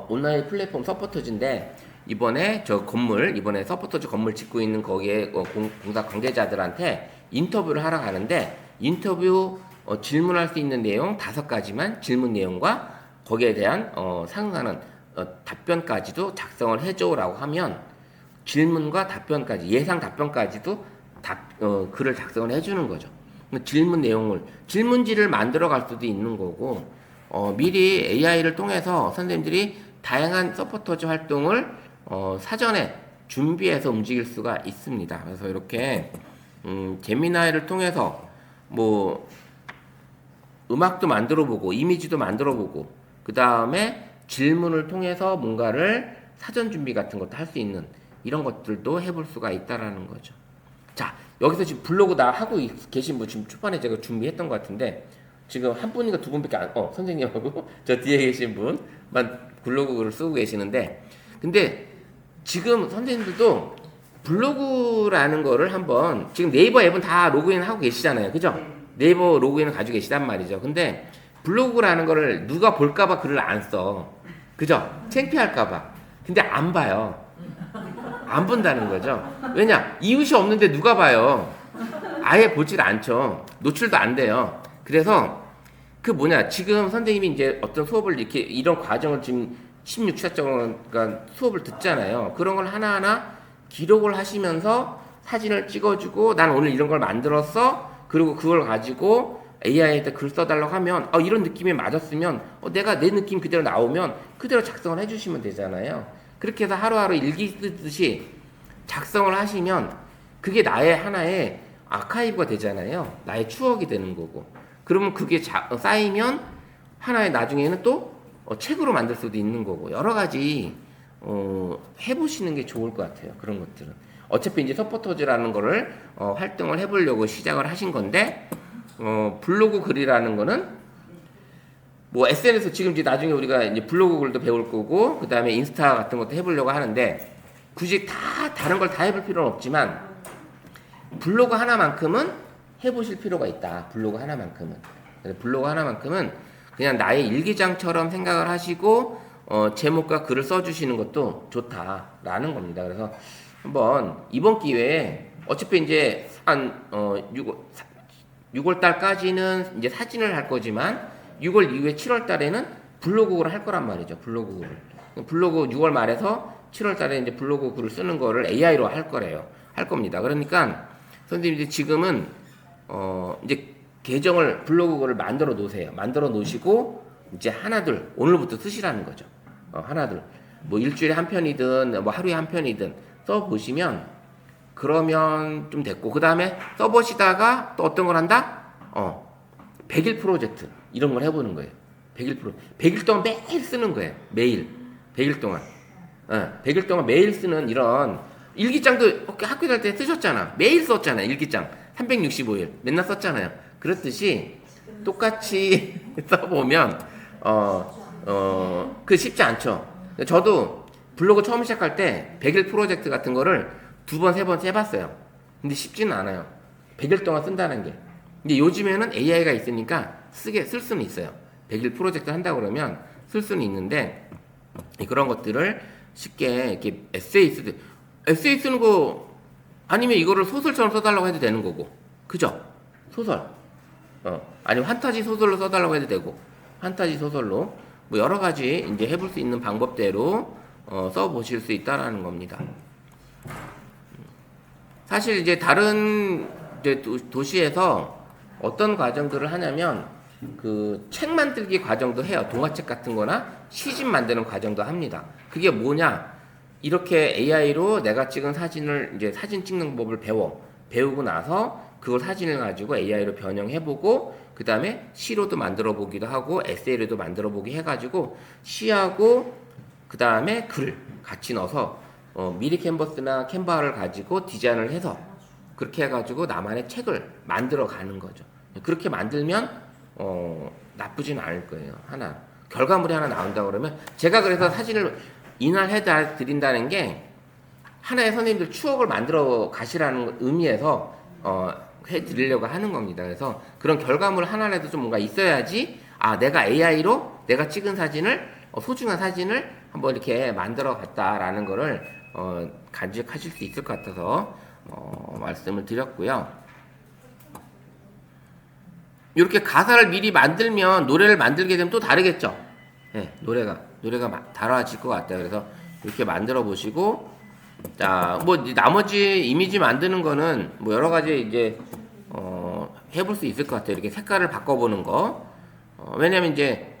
온라인 플랫폼 서포터즈인데 이번에 저 건물 이번에 서포터즈 건물 짓고 있는 거기에 공사 관계자들한테 인터뷰를 하러 가는데 인터뷰 질문할 수 있는 내용 5가지만 질문 내용과 거기에 대한 상응하는 답변까지도 작성을 해줘라고 하면 질문과 답변까지 예상 답변까지도 글을 작성을 해주는 거죠. 질문 내용을 질문지를 만들어 갈 수도 있는 거고 미리 AI를 통해서 선생님들이 다양한 서포터즈 활동을 사전에 준비해서 움직일 수가 있습니다. 그래서 이렇게 제미나이를 통해서 뭐 음악도 만들어보고 이미지도 만들어보고 그 다음에 질문을 통해서 뭔가를 사전 준비 같은 것도 할 수 있는 이런 것들도 해볼 수가 있다라는 거죠. 자, 여기서 지금 블로그 다 하고 계신 분 지금 초반에 제가 준비했던 것 같은데 지금 한 분인가 두 분밖에 선생님하고 저 뒤에 계신 분만 블로그를 쓰고 계시는데 근데 지금 선생님들도 블로그라는 거를 한번 지금 네이버 앱은 다 로그인 하고 계시잖아요. 그죠? 네이버 로그인을 가지고 계시단 말이죠. 근데 블로그라는 거를 누가 볼까봐 글을 안 써. 그죠? 창피할까봐. 근데 안 봐요. 안 본다는 거죠. 왜냐? 이웃이 없는데 누가 봐요. 아예 보질 않죠. 노출도 안 돼요. 그래서 지금 선생님이 이제 어떤 수업을 이렇게 이런 과정을 지금 16차정간 수업을 듣잖아요. 그런 걸 하나하나 기록을 하시면서 사진을 찍어주고 난 오늘 이런 걸 만들었어. 그리고 그걸 가지고 AI한테 글 써달라고 하면 이런 느낌이 맞았으면 내가 내 느낌 그대로 나오면 그대로 작성을 해주시면 되잖아요. 그렇게 해서 하루하루 일기 쓰듯이 작성을 하시면 그게 나의 하나의 아카이브가 되잖아요. 나의 추억이 되는 거고. 그러면 그게 쌓이면 하나의 나중에는 또 책으로 만들 수도 있는 거고 여러 가지 해보시는 게 좋을 것 같아요. 그런 것들은 어차피 이제 서포터즈라는 거를 활동을 해보려고 시작을 하신 건데 블로그 글이라는 거는 뭐 SNS 지금 이제 나중에 우리가 이제 블로그 글도 배울 거고 그 다음에 인스타 같은 것도 해보려고 하는데 굳이 다 다른 걸 다 해볼 필요는 없지만 블로그 하나만큼은 해보실 필요가 있다. 블로그 하나만큼은 그냥 나의 일기장처럼 생각을 하시고 제목과 글을 써주시는 것도 좋다라는 겁니다. 그래서 한번 이번 기회에 어차피 이제 한 6월 달까지는 이제 사진을 할 거지만 6월 이후에 7월 달에는 블로그를 할 거란 말이죠. 블로그 6월 말에서 7월 달에 이제 블로그 글을 쓰는 거를 AI로 할 겁니다. 그러니까 선생님들이 지금은 이제 계정을 블로그 글을 만들어 놓으세요. 만들어 놓으시고 이제 하나둘 오늘부터 쓰시라는 거죠. 하나둘 뭐 일주일에 한 편이든 뭐 하루에 한 편이든 써 보시면 그러면 좀 됐고 그 다음에 써보시다가 또 어떤 걸 한다? 100일 프로젝트 이런 걸 해보는 거예요. 100일 동안 매일 쓰는 거예요. 매일 100일 동안 100일 동안 매일 쓰는 이런 일기장도 학교 다닐 때 쓰셨잖아. 매일 썼잖아. 일기장 365일 맨날 썼잖아요. 그렇듯이 똑같이 써보면 그 쉽지 않죠. 저도 블로그 처음 시작할 때 100일 프로젝트 같은 거를 2번, 3번 해봤어요. 근데 쉽지는 않아요. 100일 동안 쓴다는 게. 근데 요즘에는 AI가 있으니까 쓸 수는 있어요. 100일 프로젝트 한다고 그러면 쓸 수는 있는데 그런 것들을 쉽게 이렇게 에세이 쓰는 거 아니면 이거를 소설처럼 써달라고 해도 되는 거고. 그죠? 소설. 아니면 판타지 소설로 써달라고 해도 되고. 판타지 소설로 뭐 여러 가지 이제 해볼 수 있는 방법대로 써보실 수 있다라는 겁니다. 사실 이제 다른 이제 도시에서 어떤 과정들을 하냐면 그 책 만들기 과정도 해요. 동화책 같은 거나 시집 만드는 과정도 합니다. 그게 뭐냐? 이렇게 AI로 내가 찍은 사진을 이제 사진 찍는 법을 배우고 나서 그걸 사진을 가지고 AI로 변형해보고 그 다음에 시로도 만들어 보기도 하고 에세이로도 만들어 보기 해가지고 시하고 그 다음에 글 같이 넣어서 미리 캔버스나 캔바를 가지고 디자인을 해서 그렇게 해가지고 나만의 책을 만들어 가는 거죠. 그렇게 만들면 나쁘진 않을 거예요. 결과물이 하나 나온다 그러면 제가 그래서 사진을 인화해 드린다는 게 하나의 선생님들 추억을 만들어 가시라는 의미에서 해 드리려고 하는 겁니다. 그래서 그런 결과물 하나라도 좀 뭔가 있어야지 내가 AI로 내가 찍은 사진을 소중한 사진을 한번 이렇게 만들어 봤다라는 거를 간직하실 수 있을 것 같아서 말씀을 드렸고요. 이렇게 가사를 미리 만들면 노래를 만들게 되면 또 다르겠죠. 네, 노래가 달라질 것 같아요. 그래서 이렇게 만들어 보시고, 자, 뭐 나머지 이미지 만드는 거는 뭐 여러 가지 이제 해볼 수 있을 것 같아요. 이렇게 색깔을 바꿔보는 거. 왜냐면 이제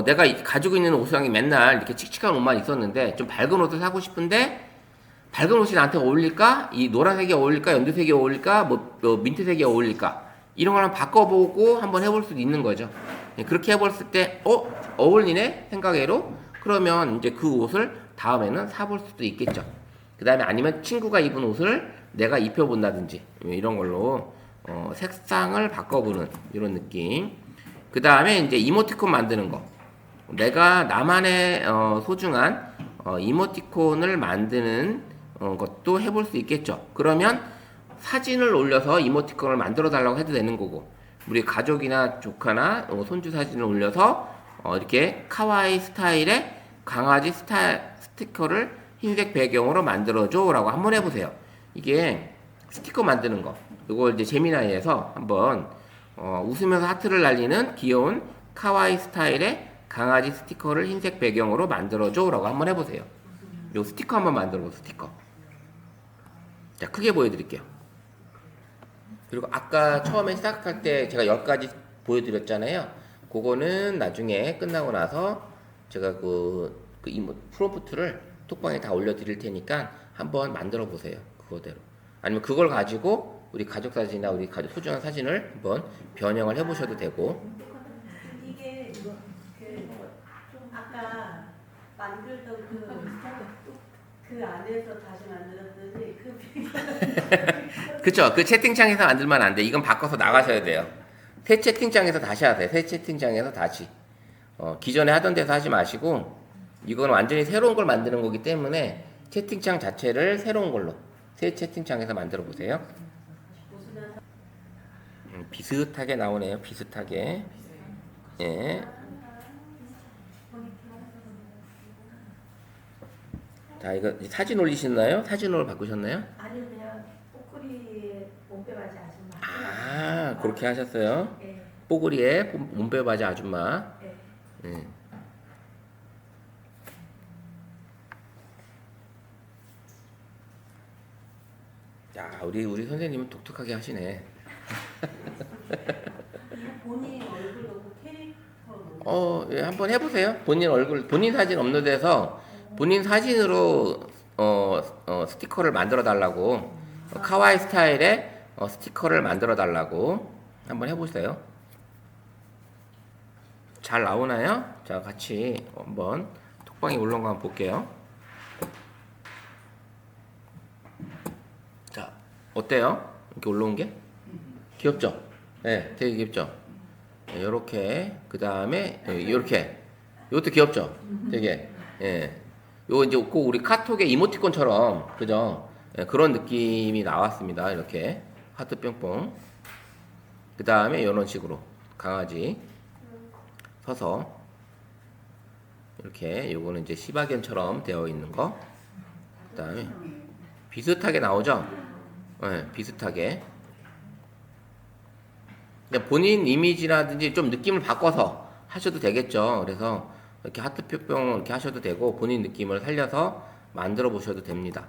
내가 가지고 있는 옷상이 맨날 이렇게 칙칙한 옷만 있었는데 좀 밝은 옷을 사고 싶은데 밝은 옷이 나한테 어울릴까? 이 노란색이 어울릴까? 연두색이 어울릴까? 뭐 민트색이 어울릴까? 이런 걸 한번 바꿔보고 한번 해볼 수도 있는 거죠. 그렇게 해봤을 때 어울리네? 생각외로? 그러면 이제 그 옷을 다음에는 사볼 수도 있겠죠. 그 다음에 아니면 친구가 입은 옷을 내가 입혀본다든지 이런 걸로 색상을 바꿔보는 이런 느낌. 그 다음에 이제 이모티콘 만드는 거. 내가 나만의 소중한 이모티콘을 만드는 것도 해볼 수 있겠죠. 그러면 사진을 올려서 이모티콘을 만들어 달라고 해도 되는 거고, 우리 가족이나 조카나 손주 사진을 올려서 이렇게 카와이 스타일의 강아지 스티커를 흰색 배경으로 만들어줘 라고 한번 해보세요. 이게 스티커 만드는 거, 이걸 이제 재미나이에서 한번 웃으면서 하트를 날리는 귀여운 카와이 스타일의 강아지 스티커를 흰색 배경으로 만들어줘 라고 한번 해보세요. 요 스티커 한번 만들어보세요. 스티커. 자, 크게 보여드릴게요. 그리고 아까 처음에 시작할 때 제가 10가지 보여드렸잖아요. 그거는 나중에 끝나고 나서 제가 프롬프트를 톡방에 다 올려드릴 테니까 한번 만들어 보세요. 그거대로. 아니면 그걸 가지고 우리 가족 사진이나 우리 가족 소중한 사진을 한번 변형을 해보셔도 되고. 이게 좀 아까 만들던 그 안에서 다시 만들었더니 그쵸. 그 채팅창에서 만들면 안 돼. 이건 바꿔서 나가셔야 돼요. 새 채팅창에서 다시 하세요. 새 채팅창에서 다시. 기존에 하던 데서 하지 마시고, 이건 완전히 새로운 걸 만드는 거기 때문에 채팅창 자체를 새로운 걸로 새 채팅창에서 만들어 보세요. 비슷하게 나오네요. 비슷하게. 예. 자, 이거 사진 올리시나요? 사진으로 바꾸셨나요? 아니 그냥 꼬꾸리에 몸빼바지 아줌마. 그렇게 하셨어요? 네. 뽀글이에 몸빼바지 아줌마. 네. 네. 야, 우리 선생님은 독특하게 하시네. 본인 얼굴 넣고 캐릭터 넣고. 예, 한번 해보세요. 본인 얼굴, 본인 사진 업로드해서 본인 사진으로 스티커를 만들어 달라고, 카와이 스타일의 스티커를 만들어 달라고 한번 해보세요. 잘 나오나요? 자, 같이 한번 톡방에 올라온 거 한번 볼게요. 자, 어때요? 이렇게 올라온 게? 귀엽죠? 네, 되게 귀엽죠? 네, 요렇게, 그 다음에, 요렇게. 이것도 귀엽죠? 되게, 예. 요 이제 꼭 우리 카톡의 이모티콘처럼, 그죠? 예, 그런 느낌이 나왔습니다. 이렇게. 하트 뿅뿅. 그 다음에 이런 식으로. 강아지. 서서. 이렇게. 요거는 이제 시바견처럼 되어 있는 거. 그 다음에. 비슷하게 나오죠? 네, 비슷하게. 본인 이미지라든지 좀 느낌을 바꿔서 하셔도 되겠죠. 그래서 이렇게 하트 뿅뿅 이렇게 하셔도 되고, 본인 느낌을 살려서 만들어 보셔도 됩니다.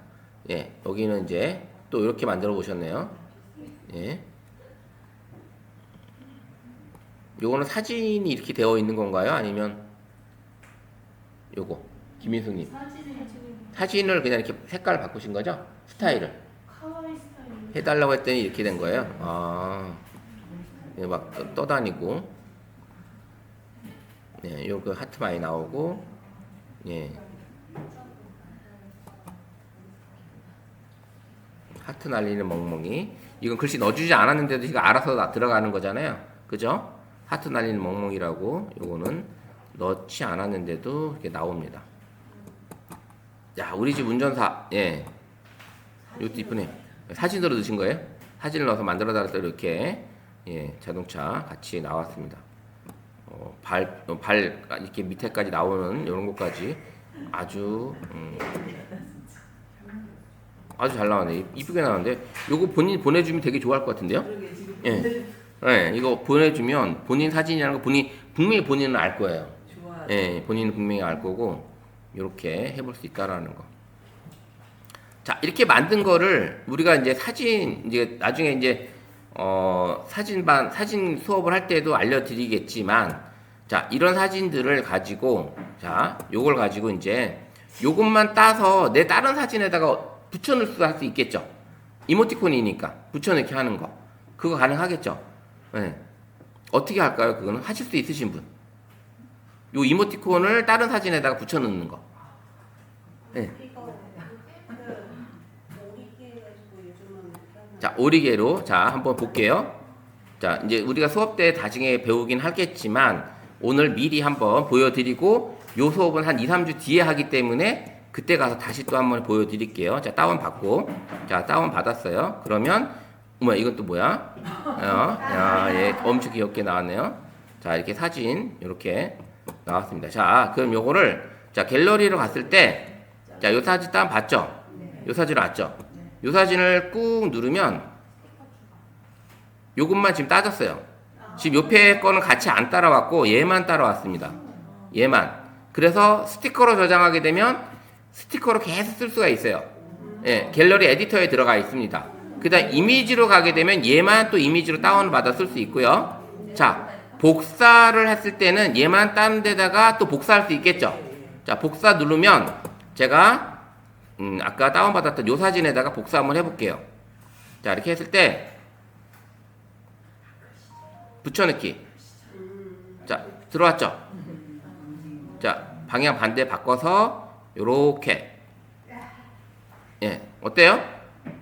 예, 여기는 이제 또 이렇게 만들어 보셨네요. 예. 요거는 사진이 이렇게 되어 있는 건가요? 아니면 요거 김민수님 사진을 그냥 이렇게 색깔을 바꾸신 거죠? 스타일을 카와이 스타일. 해달라고 했더니 이렇게 된 거예요. 예, 막 떠다니고, 예, 요거 하트 많이 나오고, 예, 하트 날리는 멍멍이. 이건 글씨 넣어주지 않았는데도 이거 알아서 들어가는 거잖아요. 그죠? 하트 날리는 멍멍이라고 요거는 넣지 않았는데도 이렇게 나옵니다. 야, 우리 집 운전사, 예. 이것도 이쁘네. 사진으로 넣으신 거예요? 사진을 넣어서 만들어 달았더니 이렇게, 예, 자동차 같이 나왔습니다. 발, 이렇게 밑에까지 나오는 이런 것까지 아주, 아주 잘 나왔네. 이쁘게 나왔는데, 요거 본인 보내주면 되게 좋아할 것 같은데요? 그러게 지금 예. 네, 이거 보내주면 본인 사진이라는 거 분명히 본인은 알 거예요. 좋아. 예, 본인은 분명히 알 거고, 이렇게 해볼 수 있다라는 거. 자, 이렇게 만든 거를 우리가 이제 이제 나중에 이제, 사진 수업을 할 때도 알려드리겠지만, 자, 이런 사진들을 가지고, 자, 요걸 가지고 이제, 요것만 따서 내 다른 사진에다가 붙여넣을 수 할 수 있겠죠. 이모티콘이니까 붙여넣기 하는 거. 그거 가능하겠죠. 네. 어떻게 할까요? 그거는 하실 수 있으신 분. 요 이모티콘을 다른 사진에다가 붙여넣는 거. 네. 이거 오리게 해가지고 요즘은 이렇게 하는 자, 오리개로 자 한번 볼게요. 자, 이제 우리가 수업 때 나중에 배우긴 하겠지만 오늘 미리 한번 보여드리고 요 수업은 한 2, 3주 뒤에 하기 때문에 그때 가서 다시 또 한번 보여드릴게요. 자, 다운 받고, 자, 다운 받았어요. 그러면 어머, 이건 또 뭐야? 야, 예, 엄청 귀엽게 나왔네요. 자, 이렇게 사진 이렇게 나왔습니다. 자, 그럼 요거를 자 갤러리로 갔을 때, 자, 요 사진 다운 봤죠? 요 사진 왔죠? 요 사진을 꾹 누르면 요것만 지금 따졌어요. 지금 옆에 거는 같이 안 따라왔고 얘만 따라왔습니다. 얘만. 그래서 스티커로 저장하게 되면 스티커로 계속 쓸 수가 있어요. 예, 갤러리 에디터에 들어가 있습니다. 그 다음 이미지로 가게 되면 얘만 또 이미지로 다운받아 쓸 수 있고요. 자, 복사를 했을 때는 얘만 다른 데다가 또 복사할 수 있겠죠. 자, 복사 누르면 제가 아까 다운받았던 요 사진에다가 복사 한번 해볼게요. 자, 이렇게 했을 때 붙여넣기. 자, 들어왔죠? 자, 방향 반대 바꿔서 요렇게. 예, 어때요?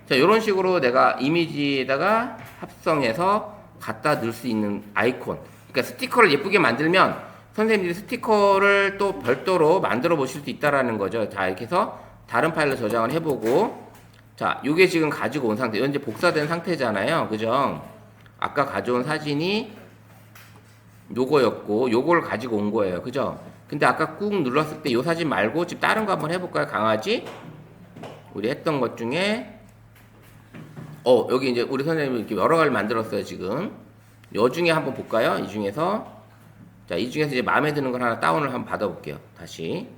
자, 요런 식으로 내가 이미지에다가 합성해서 갖다 넣을 수 있는 아이콘. 그러니까 스티커를 예쁘게 만들면 선생님들이 스티커를 또 별도로 만들어 보실 수 있다라는 거죠. 자, 이렇게 해서 다른 파일로 저장을 해보고, 자, 요게 지금 가지고 온 상태. 현재 복사된 상태잖아요. 그죠? 아까 가져온 사진이 요거였고, 요걸 가지고 온 거예요. 그죠? 근데 아까 꾹 눌렀을 때 요 사진 말고 지금 다른 거 한번 해볼까요? 강아지? 우리 했던 것 중에, 여기 이제 우리 선생님이 이렇게 여러 가지 만들었어요, 지금. 요 중에 한번 볼까요? 이 중에서. 자, 이 중에서 이제 마음에 드는 걸 하나 다운을 한번 받아볼게요. 다시.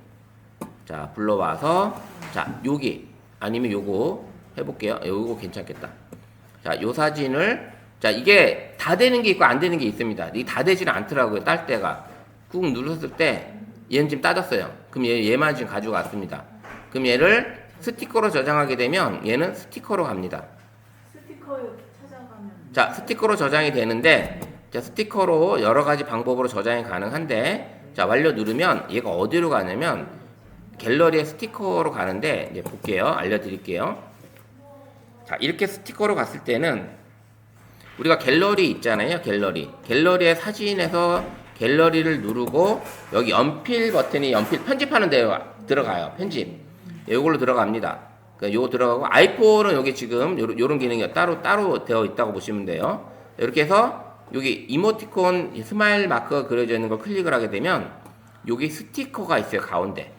자, 불러와서. 자, 여기. 아니면 요거 해볼게요. 요거 괜찮겠다. 자, 요 사진을. 자, 이게 다 되는 게 있고 안 되는 게 있습니다. 이게 다 되지는 않더라고요, 딸 때가. 꾹 눌렀을 때 얘는 지금 따졌어요. 그럼 얘만 지금 가지고 왔습니다. 그럼 얘를 스티커로 저장하게 되면 얘는 스티커로 갑니다. 스티커 찾아가면 자, 스티커로 저장이 되는데, 자, 스티커로 여러 가지 방법으로 저장이 가능한데, 자, 완료 누르면 얘가 어디로 가냐면 갤러리에 스티커로 가는데, 이제 볼게요. 알려드릴게요. 자, 이렇게 스티커로 갔을 때는 우리가 갤러리 있잖아요. 갤러리에 사진에서 갤러리를 누르고 여기 연필 버튼이 연필 편집하는 데 들어가요. 편집. 이걸로 들어갑니다. 그러니까 요거 들어가고 아이폰은 여기 지금 요런 기능이 따로 되어 있다고 보시면 돼요. 이렇게 해서 여기 이모티콘 스마일 마크가 그려져 있는 걸 클릭을 하게 되면 여기 스티커가 있어요. 가운데.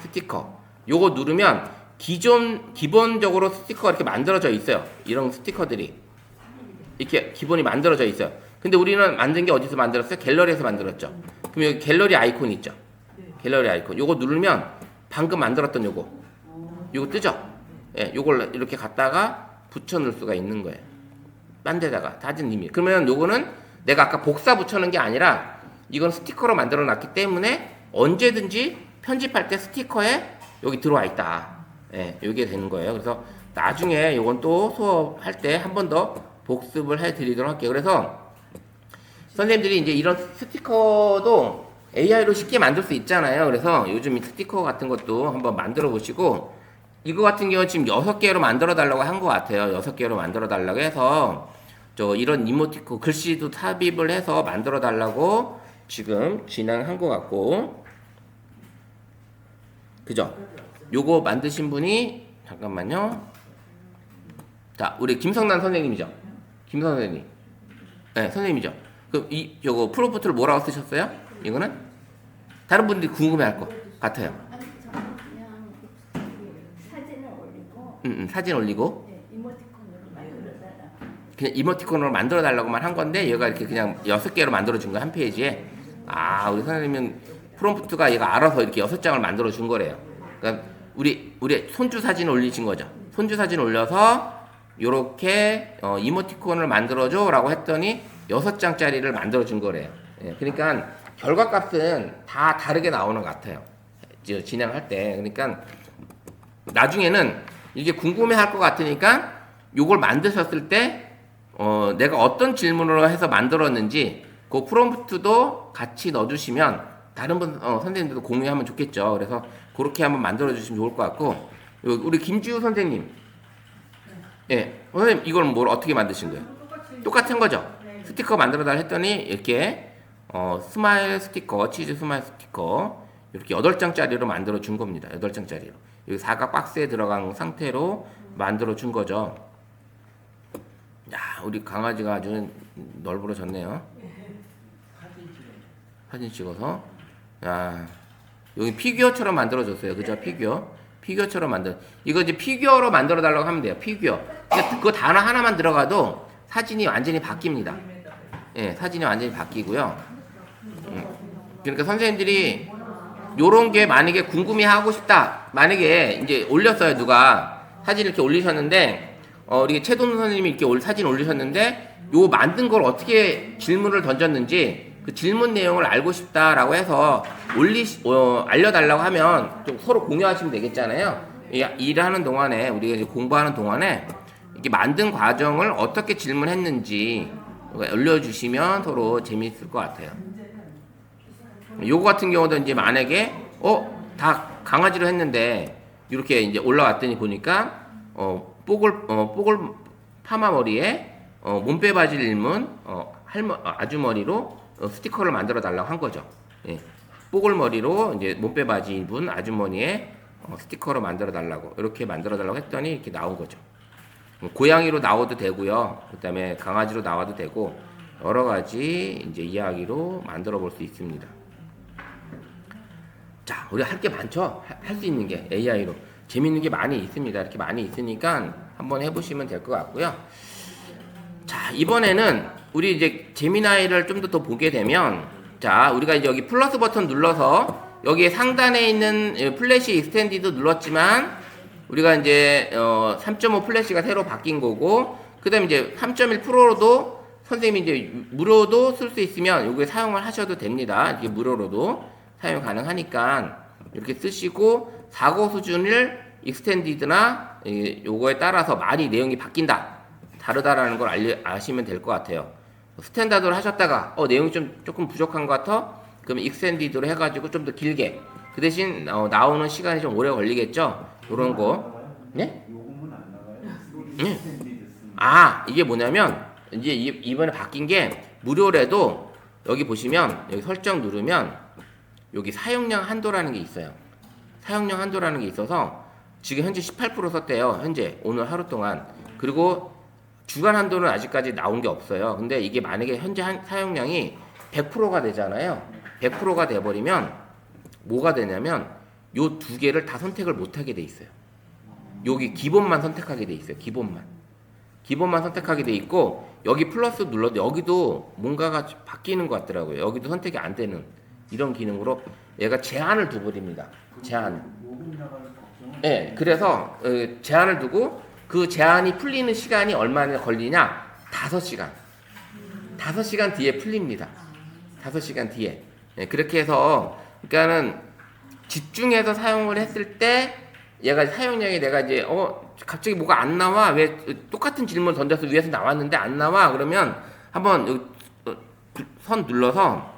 스티커. 요거 누르면 기본적으로 스티커가 이렇게 만들어져 있어요. 이런 스티커들이. 이렇게 기본이 만들어져 있어요. 근데 우리는 만든 게 어디서 만들었어요? 갤러리에서 만들었죠. 그럼 여기 갤러리 아이콘 있죠? 갤러리 아이콘. 요거 누르면 방금 만들었던 요거 뜨죠? 예, 요걸 이렇게 갖다가 붙여 넣을 수가 있는 거예요. 딴 데다가 사진 이미. 그러면 요거는 내가 아까 복사 붙여놓은 게 아니라 이건 스티커로 만들어 놨기 때문에 언제든지 편집할 때 스티커에 여기 들어와 있다. 예, 요게 되는 거예요. 그래서 나중에 요건 또 수업할 때 한 번 더 복습을 해 드리도록 할게요. 그래서 선생님들이 이제 이런 스티커도 AI로 쉽게 만들 수 있잖아요. 그래서 요즘 이 스티커 같은 것도 한번 만들어 보시고, 이거 같은 경우는 지금 6개로 만들어 달라고 한 것 같아요. 6개로 만들어 달라고 해서 이런 이모티콘 글씨도 삽입을 해서 만들어 달라고 지금 진행한 것 같고, 그죠? 요거 만드신 분이 잠깐만요. 자, 우리 김성난 선생님이죠. 김성난 선생님. 네, 선생님이죠. 그럼 요거 프롬프트를 뭐라고 쓰셨어요? 이거는 다른 분들이 궁금해할 것 같아요. 아니 저는 그냥 사진을 올리고 사진 올리고 네, 이모티콘으로 만들어달라. 그냥 이모티콘으로 만들어 달라고만 한 건데 얘가 이렇게 그냥 6개로 만들어 준 거야, 한 페이지에. 아, 우리 선생님은 프롬프트가 얘가 알아서 이렇게 6장을 만들어 준 거래요. 그러니까 우리 손주 사진 올리신 거죠. 손주 사진 올려서 요렇게 이모티콘을 만들어 줘라고 했더니 6장짜리를 만들어 준 거래요. 예, 그러니까 결과값은 다 다르게 나오는 것 같아요. 진행할 때. 그러니까 나중에는 이게 궁금해할 것 같으니까 요걸 만드셨을 때 내가 어떤 질문으로 해서 만들었는지 그 프롬프트도 같이 넣어주시면 다른 분 선생님들도 공유하면 좋겠죠. 그래서 그렇게 한번 만들어 주시면 좋을 것 같고, 우리 김지우 선생님, 예, 선생님 이걸 뭘 어떻게 만드신 거예요? 똑같은 거죠. 스티커 만들어 달라 했더니 이렇게 스마일 스티커, 치즈 스마일 스티커 이렇게 8장짜리로 만들어 준 겁니다. 8장짜리로. 여기 사각 박스에 들어간 상태로 만들어 준 거죠. 야, 우리 강아지가 아주 널브러졌네요. 사진 찍어서. 야, 여기 피규어처럼 만들어 줬어요. 그죠? 피규어처럼 만들어. 이거 이제 피규어로 만들어 달라고 하면 돼요. 피규어. 그러니까 그 단어 하나만 들어가도 사진이 완전히 바뀝니다. 예, 사진이 완전히 바뀌고요. 그러니까 선생님들이 요런 게 만약에 궁금해 하고 싶다. 만약에 이제 올렸어요. 누가 사진 이렇게 올리셨는데 우리 최동 선생님이 이렇게 사진 올리셨는데 요 만든 걸 어떻게 질문을 던졌는지 그 질문 내용을 알고 싶다라고 해서 알려달라고 하면 좀 서로 공유하시면 되겠잖아요. 일하는 동안에 우리가 이제 공부하는 동안에 이렇게 만든 과정을 어떻게 질문했는지 알려주시면 서로 재미있을 것 같아요. 요거 같은 경우도 이제 만약에 다 강아지로 했는데 이렇게 이제 올라왔더니 보니까 뽀글 파마 머리에 몸빼바지 일문 아주머니로 스티커를 만들어 달라고 한 거죠. 예. 뽀글 머리로 이제 몸빼바지 입은 아주머니의 스티커로 만들어 달라고 이렇게 만들어 달라고 했더니 이렇게 나온 거죠. 고양이로 나와도 되고요. 그다음에 강아지로 나와도 되고 여러 가지 이제 이야기로 만들어 볼 수 있습니다. 자, 우리 할 게 많죠. 할 수 있는 게 AI로 재밌는 게 많이 있습니다. 이렇게 많이 있으니까 한번 해보시면 될 것 같고요. 자, 이번에는 우리 이제 제미나이를 좀 더 보게 되면, 자, 우리가 이제 여기 플러스 버튼 눌러서 여기에 상단에 있는 플래시 익스텐디도 눌렀지만 우리가 이제 3.5 플래시가 새로 바뀐 거고, 그다음에 이제 3.1 프로로도 선생님이 이제 무료도 쓸 수 있으면 요게 사용을 하셔도 됩니다. 이게 무료로도 사용 가능하니까 이렇게 쓰시고, 사고 수준을 익스텐디드나 요거에 따라서 많이 내용이 바뀐다, 다르다라는 걸 아시면 될 것 같아요. 스탠다드로 하셨다가 내용이 조금 부족한 것 같아? 그럼 익스텐디드로 해가지고 좀 더 길게, 그 대신 나오는 시간이 좀 오래 걸리겠죠? 요런 거. 네? 요금은 안 나가요? 네. 아, 이게 뭐냐면 이제 이번에 바뀐 게 무료래도 여기 보시면 여기 설정 누르면 여기 사용량 한도라는 게 있어요. 사용량 한도라는 게 있어서 지금 현재 18% 썼대요. 현재 오늘 하루 동안. 그리고 주간 한도는 아직까지 나온 게 없어요. 근데 이게 만약에 현재 사용량이 100%가 되잖아요. 100%가 돼버리면 뭐가 되냐면 요 두 개를 다 선택을 못하게 돼 있어요. 여기 기본만 선택하게 돼 있어요. 기본만 선택하게 돼 있고, 여기 플러스 눌러도 여기도 뭔가가 바뀌는 것 같더라고요. 여기도 선택이 안 되는 이런 기능으로 얘가 제한을 두버립니다. 제한. 요금 나가는 걱정은. 네, 그래서 제한을 두고 그 제한이 풀리는 시간이 얼마나 걸리냐? 5시간. 5시간 뒤에 풀립니다. 5시간 뒤에. 네, 그렇게 해서 그러니까는 집중해서 사용을 했을 때 얘가 사용량이 내가 이제 갑자기 뭐가 안 나와, 왜 똑같은 질문 던져서 위에서 나왔는데 안 나와, 그러면 한번 여기 선 눌러서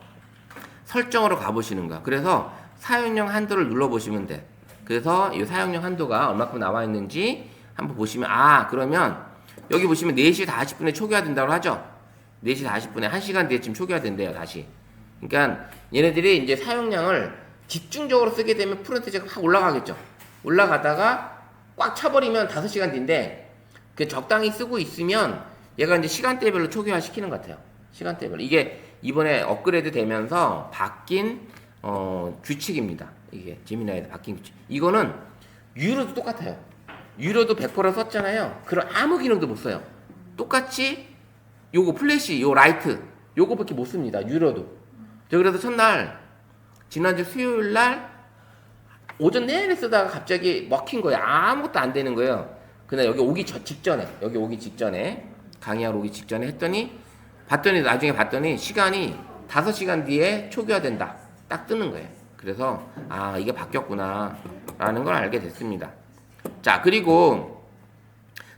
설정으로 가보시는 거야. 그래서 사용량 한도를 눌러보시면 돼. 그래서 이 사용량 한도가 얼마큼 나와 있는지 한번 보시면, 그러면 여기 보시면 4시 40분에 초기화된다고 하죠. 4시 40분에 1시간 뒤에 지금 초기화된대요, 다시. 그러니까 얘네들이 이제 사용량을 집중적으로 쓰게 되면 프런트제가 확 올라가겠죠. 올라가다가 꽉 차버리면 5시간 뒤인데 그 적당히 쓰고 있으면 얘가 이제 시간대별로 초기화 시키는 것 같아요. 시간대별로. 이게 이번에 업그레이드 되면서 바뀐 규칙입니다. 이게 제미나이에서 바뀐 규칙. 이거는 유로도 똑같아요. 유로도 100% 썼잖아요. 그럼 아무 기능도 못 써요. 똑같이 요거 플래시, 요 라이트 요거밖에 못 씁니다. 유로도. 저 그래서 첫날 지난주 수요일 날 오전 내내 쓰다가 갑자기 먹힌 거예요. 아무것도 안 되는 거예요. 그날 여기 오기 직전에 강의하러 오기 직전에 했더니 나중에 봤더니 시간이 5시간 뒤에 초기화된다. 딱 뜨는 거예요. 그래서 이게 바뀌었구나 라는 걸 알게 됐습니다. 자, 그리고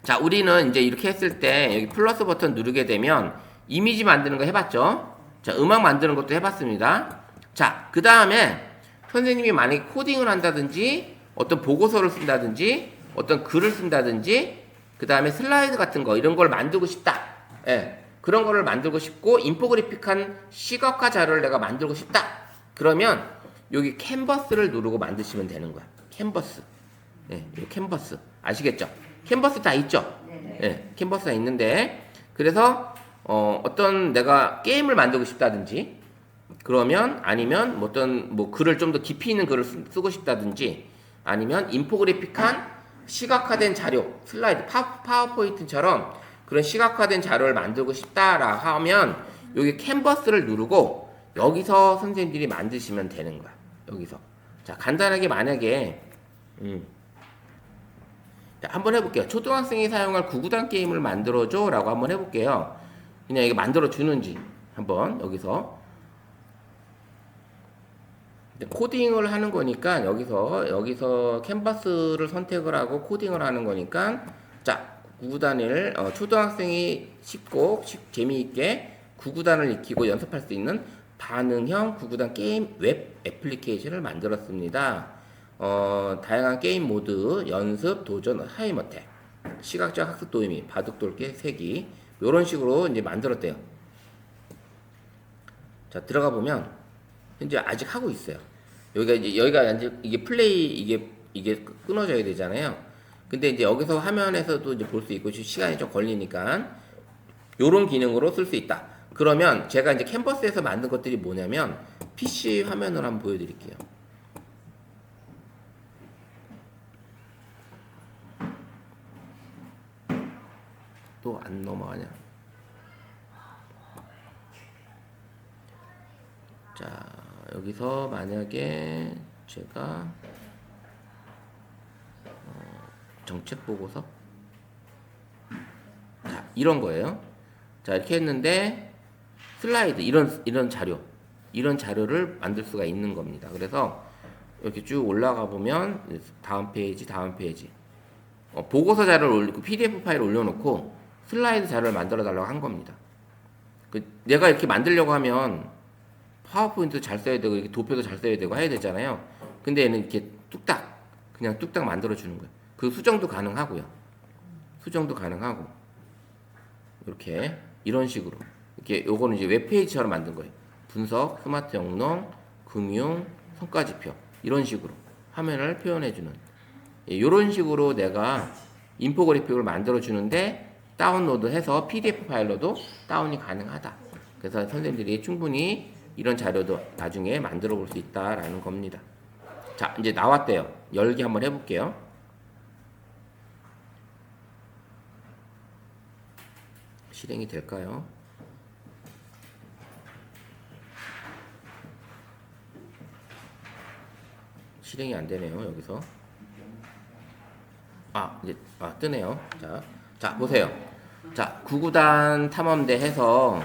자, 우리는 이제 이렇게 했을 때 여기 플러스 버튼 누르게 되면 이미지 만드는 거 해봤죠? 자, 음악 만드는 것도 해봤습니다. 자, 그 다음에 선생님이 만약에 코딩을 한다든지 어떤 보고서를 쓴다든지 어떤 글을 쓴다든지 그 다음에 슬라이드 같은 거 이런 걸 만들고 싶다. 예, 그런 거를 만들고 싶고 인포그래픽한 시각화 자료를 내가 만들고 싶다. 그러면 여기 캔버스를 누르고 만드시면 되는 거야. 캔버스. 예, 이 캔버스 아시겠죠? 캔버스 다 있죠? 예, 캔버스 다 있는데 그래서 어떤 내가 게임을 만들고 싶다든지 그러면 아니면 어떤 글을 좀 더 깊이 있는 글을 쓰고 싶다든지 아니면 인포그래픽한 시각화된 자료 슬라이드 파워포인트처럼 그런 시각화된 자료를 만들고 싶다라 하면 여기 캔버스를 누르고 여기서 선생님들이 만드시면 되는 거야. 여기서 자 간단하게 만약에 자, 한번 해볼게요. 초등학생이 사용할 구구단 게임을 만들어줘 라고 한번 해볼게요. 그냥 이게 만들어주는지 한번 여기서 코딩을 하는 거니까 여기서 캔버스를 선택을 하고 코딩을 하는 거니까 자 구구단을 초등학생이 쉽고 재미있게 구구단을 익히고 연습할 수 있는 반응형 구구단 게임 웹 애플리케이션을 만들었습니다. 다양한 게임 모드, 연습, 도전, 하이머텍, 시각적 학습 도우미, 바둑돌기, 세기 이런 식으로 이제 만들었대요. 자 들어가 보면 현재 아직 하고 있어요. 여기가 이제 이게 플레이 이게 끊어져야 되잖아요. 근데 이제 여기서 화면에서도 이제 볼 수 있고 시간이 좀 걸리니까 요런 기능으로 쓸 수 있다. 그러면 제가 이제 캔버스에서 만든 것들이 뭐냐면 PC 화면으로 한번 보여드릴게요. 또 안 넘어가냐? 자 여기서 만약에 제가 정책 보고서 자 이런 거예요. 자 이렇게 했는데 슬라이드 이런 자료를 만들 수가 있는 겁니다. 그래서 이렇게 쭉 올라가 보면 다음 페이지 보고서 자료를 올리고 PDF 파일을 올려놓고 슬라이드 자료를 만들어 달라고 한 겁니다. 내가 이렇게 만들려고 하면 파워포인트 잘 써야 되고 이렇게 도표도 잘 써야 되고 해야 되잖아요. 근데 얘는 이렇게 그냥 뚝딱 만들어 주는 거예요. 그 수정도 가능하고요. 이렇게 이런 식으로 이렇게 요거는 이제 웹페이지처럼 만든 거예요. 분석, 스마트 영농, 금융, 성과지표 이런 식으로 화면을 표현해 주는 이런 식으로 내가 인포그래픽을 만들어 주는데 다운로드해서 PDF 파일로도 다운이 가능하다. 그래서 선생님들이 충분히 이런 자료도 나중에 만들어 볼 수 있다라는 겁니다. 자, 이제 나왔대요. 열기 한번 해볼게요. 실행이 될까요? 실행이 안 되네요. 여기서 이제 뜨네요. 자 보세요. 자 구구단 탐험대 해서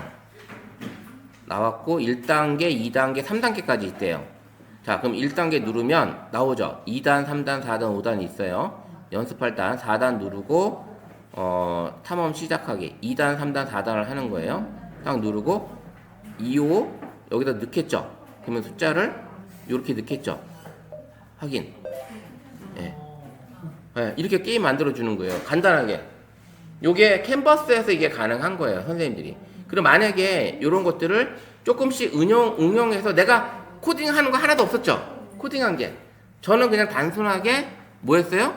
나왔고 1단계, 2단계, 3단계까지 있대요. 자 그럼 1단계 누르면 나오죠. 2단, 3단, 4단, 5단이 있어요. 연습할 단 4단 누르고 탐험 시작하기 2단, 3단, 4단을 하는 거예요. 딱 누르고 25 여기다 넣겠죠. 그러면 숫자를 이렇게 넣겠죠. 확인. 이렇게 게임 만들어 주는 거예요. 간단하게. 요게 캔버스에서 이게 가능한 거예요. 선생님들이. 그리고 만약에 이런 것들을 조금씩 응용해서 내가 코딩하는 거 하나도 없었죠. 코딩한 게. 저는 그냥 단순하게 뭐였어요?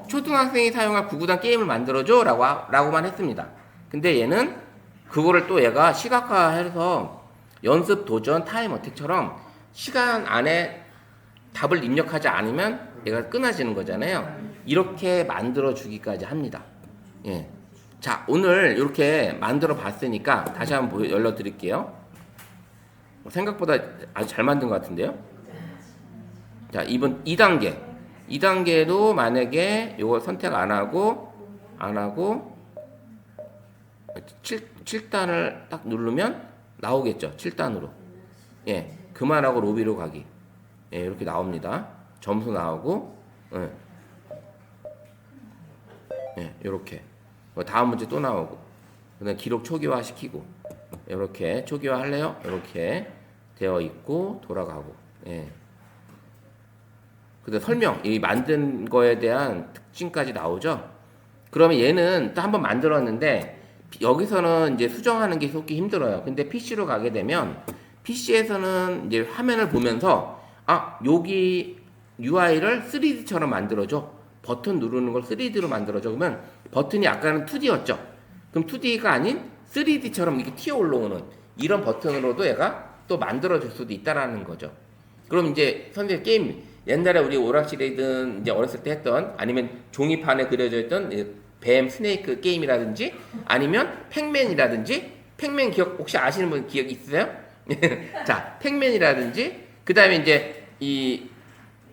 초등학생이 사용할 구구단 게임을 만들어줘 라고만 했습니다. 근데 얘는 그거를 또 얘가 시각화해서 연습, 도전, 타임 어택처럼 시간 안에 답을 입력하지 않으면 얘가 끊어지는 거잖아요. 이렇게 만들어 주기까지 합니다. 예. 자, 오늘 이렇게 만들어 봤으니까 다시 한번 열려 드릴게요. 생각보다 아주 잘 만든 것 같은데요. 자, 이번 2단계. 2단계도 만약에 이걸 선택 안 하고 7단을 딱 누르면 나오겠죠. 7단으로. 예. 그만하고 로비로 가기. 예, 이렇게 나옵니다. 점수 나오고. 예. 예, 요렇게. 다음 문제 또 나오고. 그다음에 기록 초기화 시키고. 이렇게 초기화 할래요? 이렇게 되어 있고 돌아가고. 예. 그다음 설명, 이 만든 거에 대한 특징까지 나오죠. 그러면 얘는 또 한번 만들었는데 여기서는 이제 수정하는 게 속기 힘들어요. 근데 PC로 가게 되면 PC에서는 이제 화면을 보면서 여기 UI를 3D처럼 만들어줘. 버튼 누르는 걸 3D로 만들어줘. 그러면 버튼이 아까는 2D였죠. 그럼 2D가 아닌 3D처럼 이렇게 튀어 올라오는 이런 버튼으로도 얘가 또 만들어줄 수도 있다라는 거죠. 그럼 이제 선생님 게임 옛날에 우리 오락실이든 이제 어렸을 때 했던 아니면 종이판에 그려져 있던 뱀 스네이크 게임이라든지 아니면 팩맨이라든지 팩맨 기억 혹시 아시는 분 기억 있으세요? 자, 팩맨이라든지 그다음에 이제 이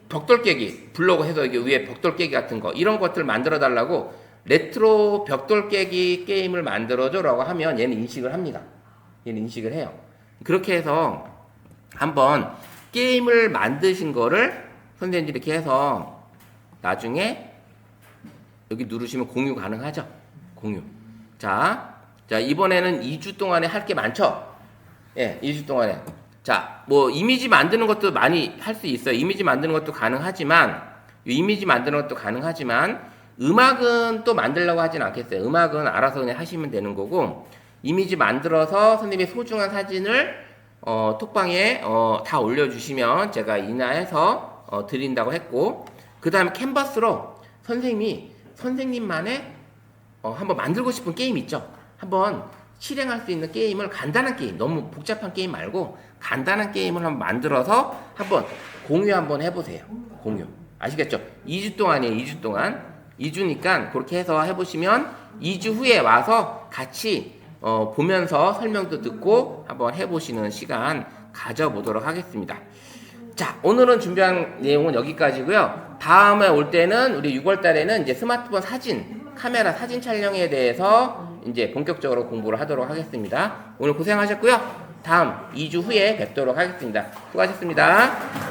벽돌 깨기 블로그 해서 이게 위에 벽돌 깨기 같은 거 이런 것들 만들어 달라고 레트로 벽돌 깨기 게임을 만들어줘라고 하면 얘는 인식을 합니다. 얘는 인식을 해요. 그렇게 해서 한번 게임을 만드신 거를 선생님들이 이렇게 해서 나중에 여기 누르시면 공유 가능하죠. 공유. 자 이번에는 2주 동안에 할 게 많죠. 예, 2주 동안에. 자, 뭐 이미지 만드는 것도 많이 할 수 있어요. 이미지 만드는 것도 가능하지만 음악은 또 만들려고 하진 않겠어요. 음악은 알아서 그냥 하시면 되는 거고 이미지 만들어서 선생님의 소중한 사진을 톡방에 다 올려주시면 제가 인하해서 드린다고 했고 그 다음에 캔버스로 선생님만의 한번 만들고 싶은 게임 있죠. 한번 실행할 수 있는 게임을 간단한 게임 너무 복잡한 게임 말고 간단한 게임을 한번 만들어서 한번 공유 한번 해보세요. 공유 아시겠죠? 2주 동안이에요. 2주 동안 2주니까 그렇게 해서 해보시면 2주 후에 와서 같이 보면서 설명도 듣고 한번 해보시는 시간 가져보도록 하겠습니다. 자, 오늘은 준비한 내용은 여기까지고요. 다음에 올 때는 우리 6월 달에는 이제 스마트폰 카메라 사진 촬영에 대해서 이제 본격적으로 공부를 하도록 하겠습니다. 오늘 고생하셨고요. 다음 2주 후에 뵙도록 하겠습니다. 수고하셨습니다.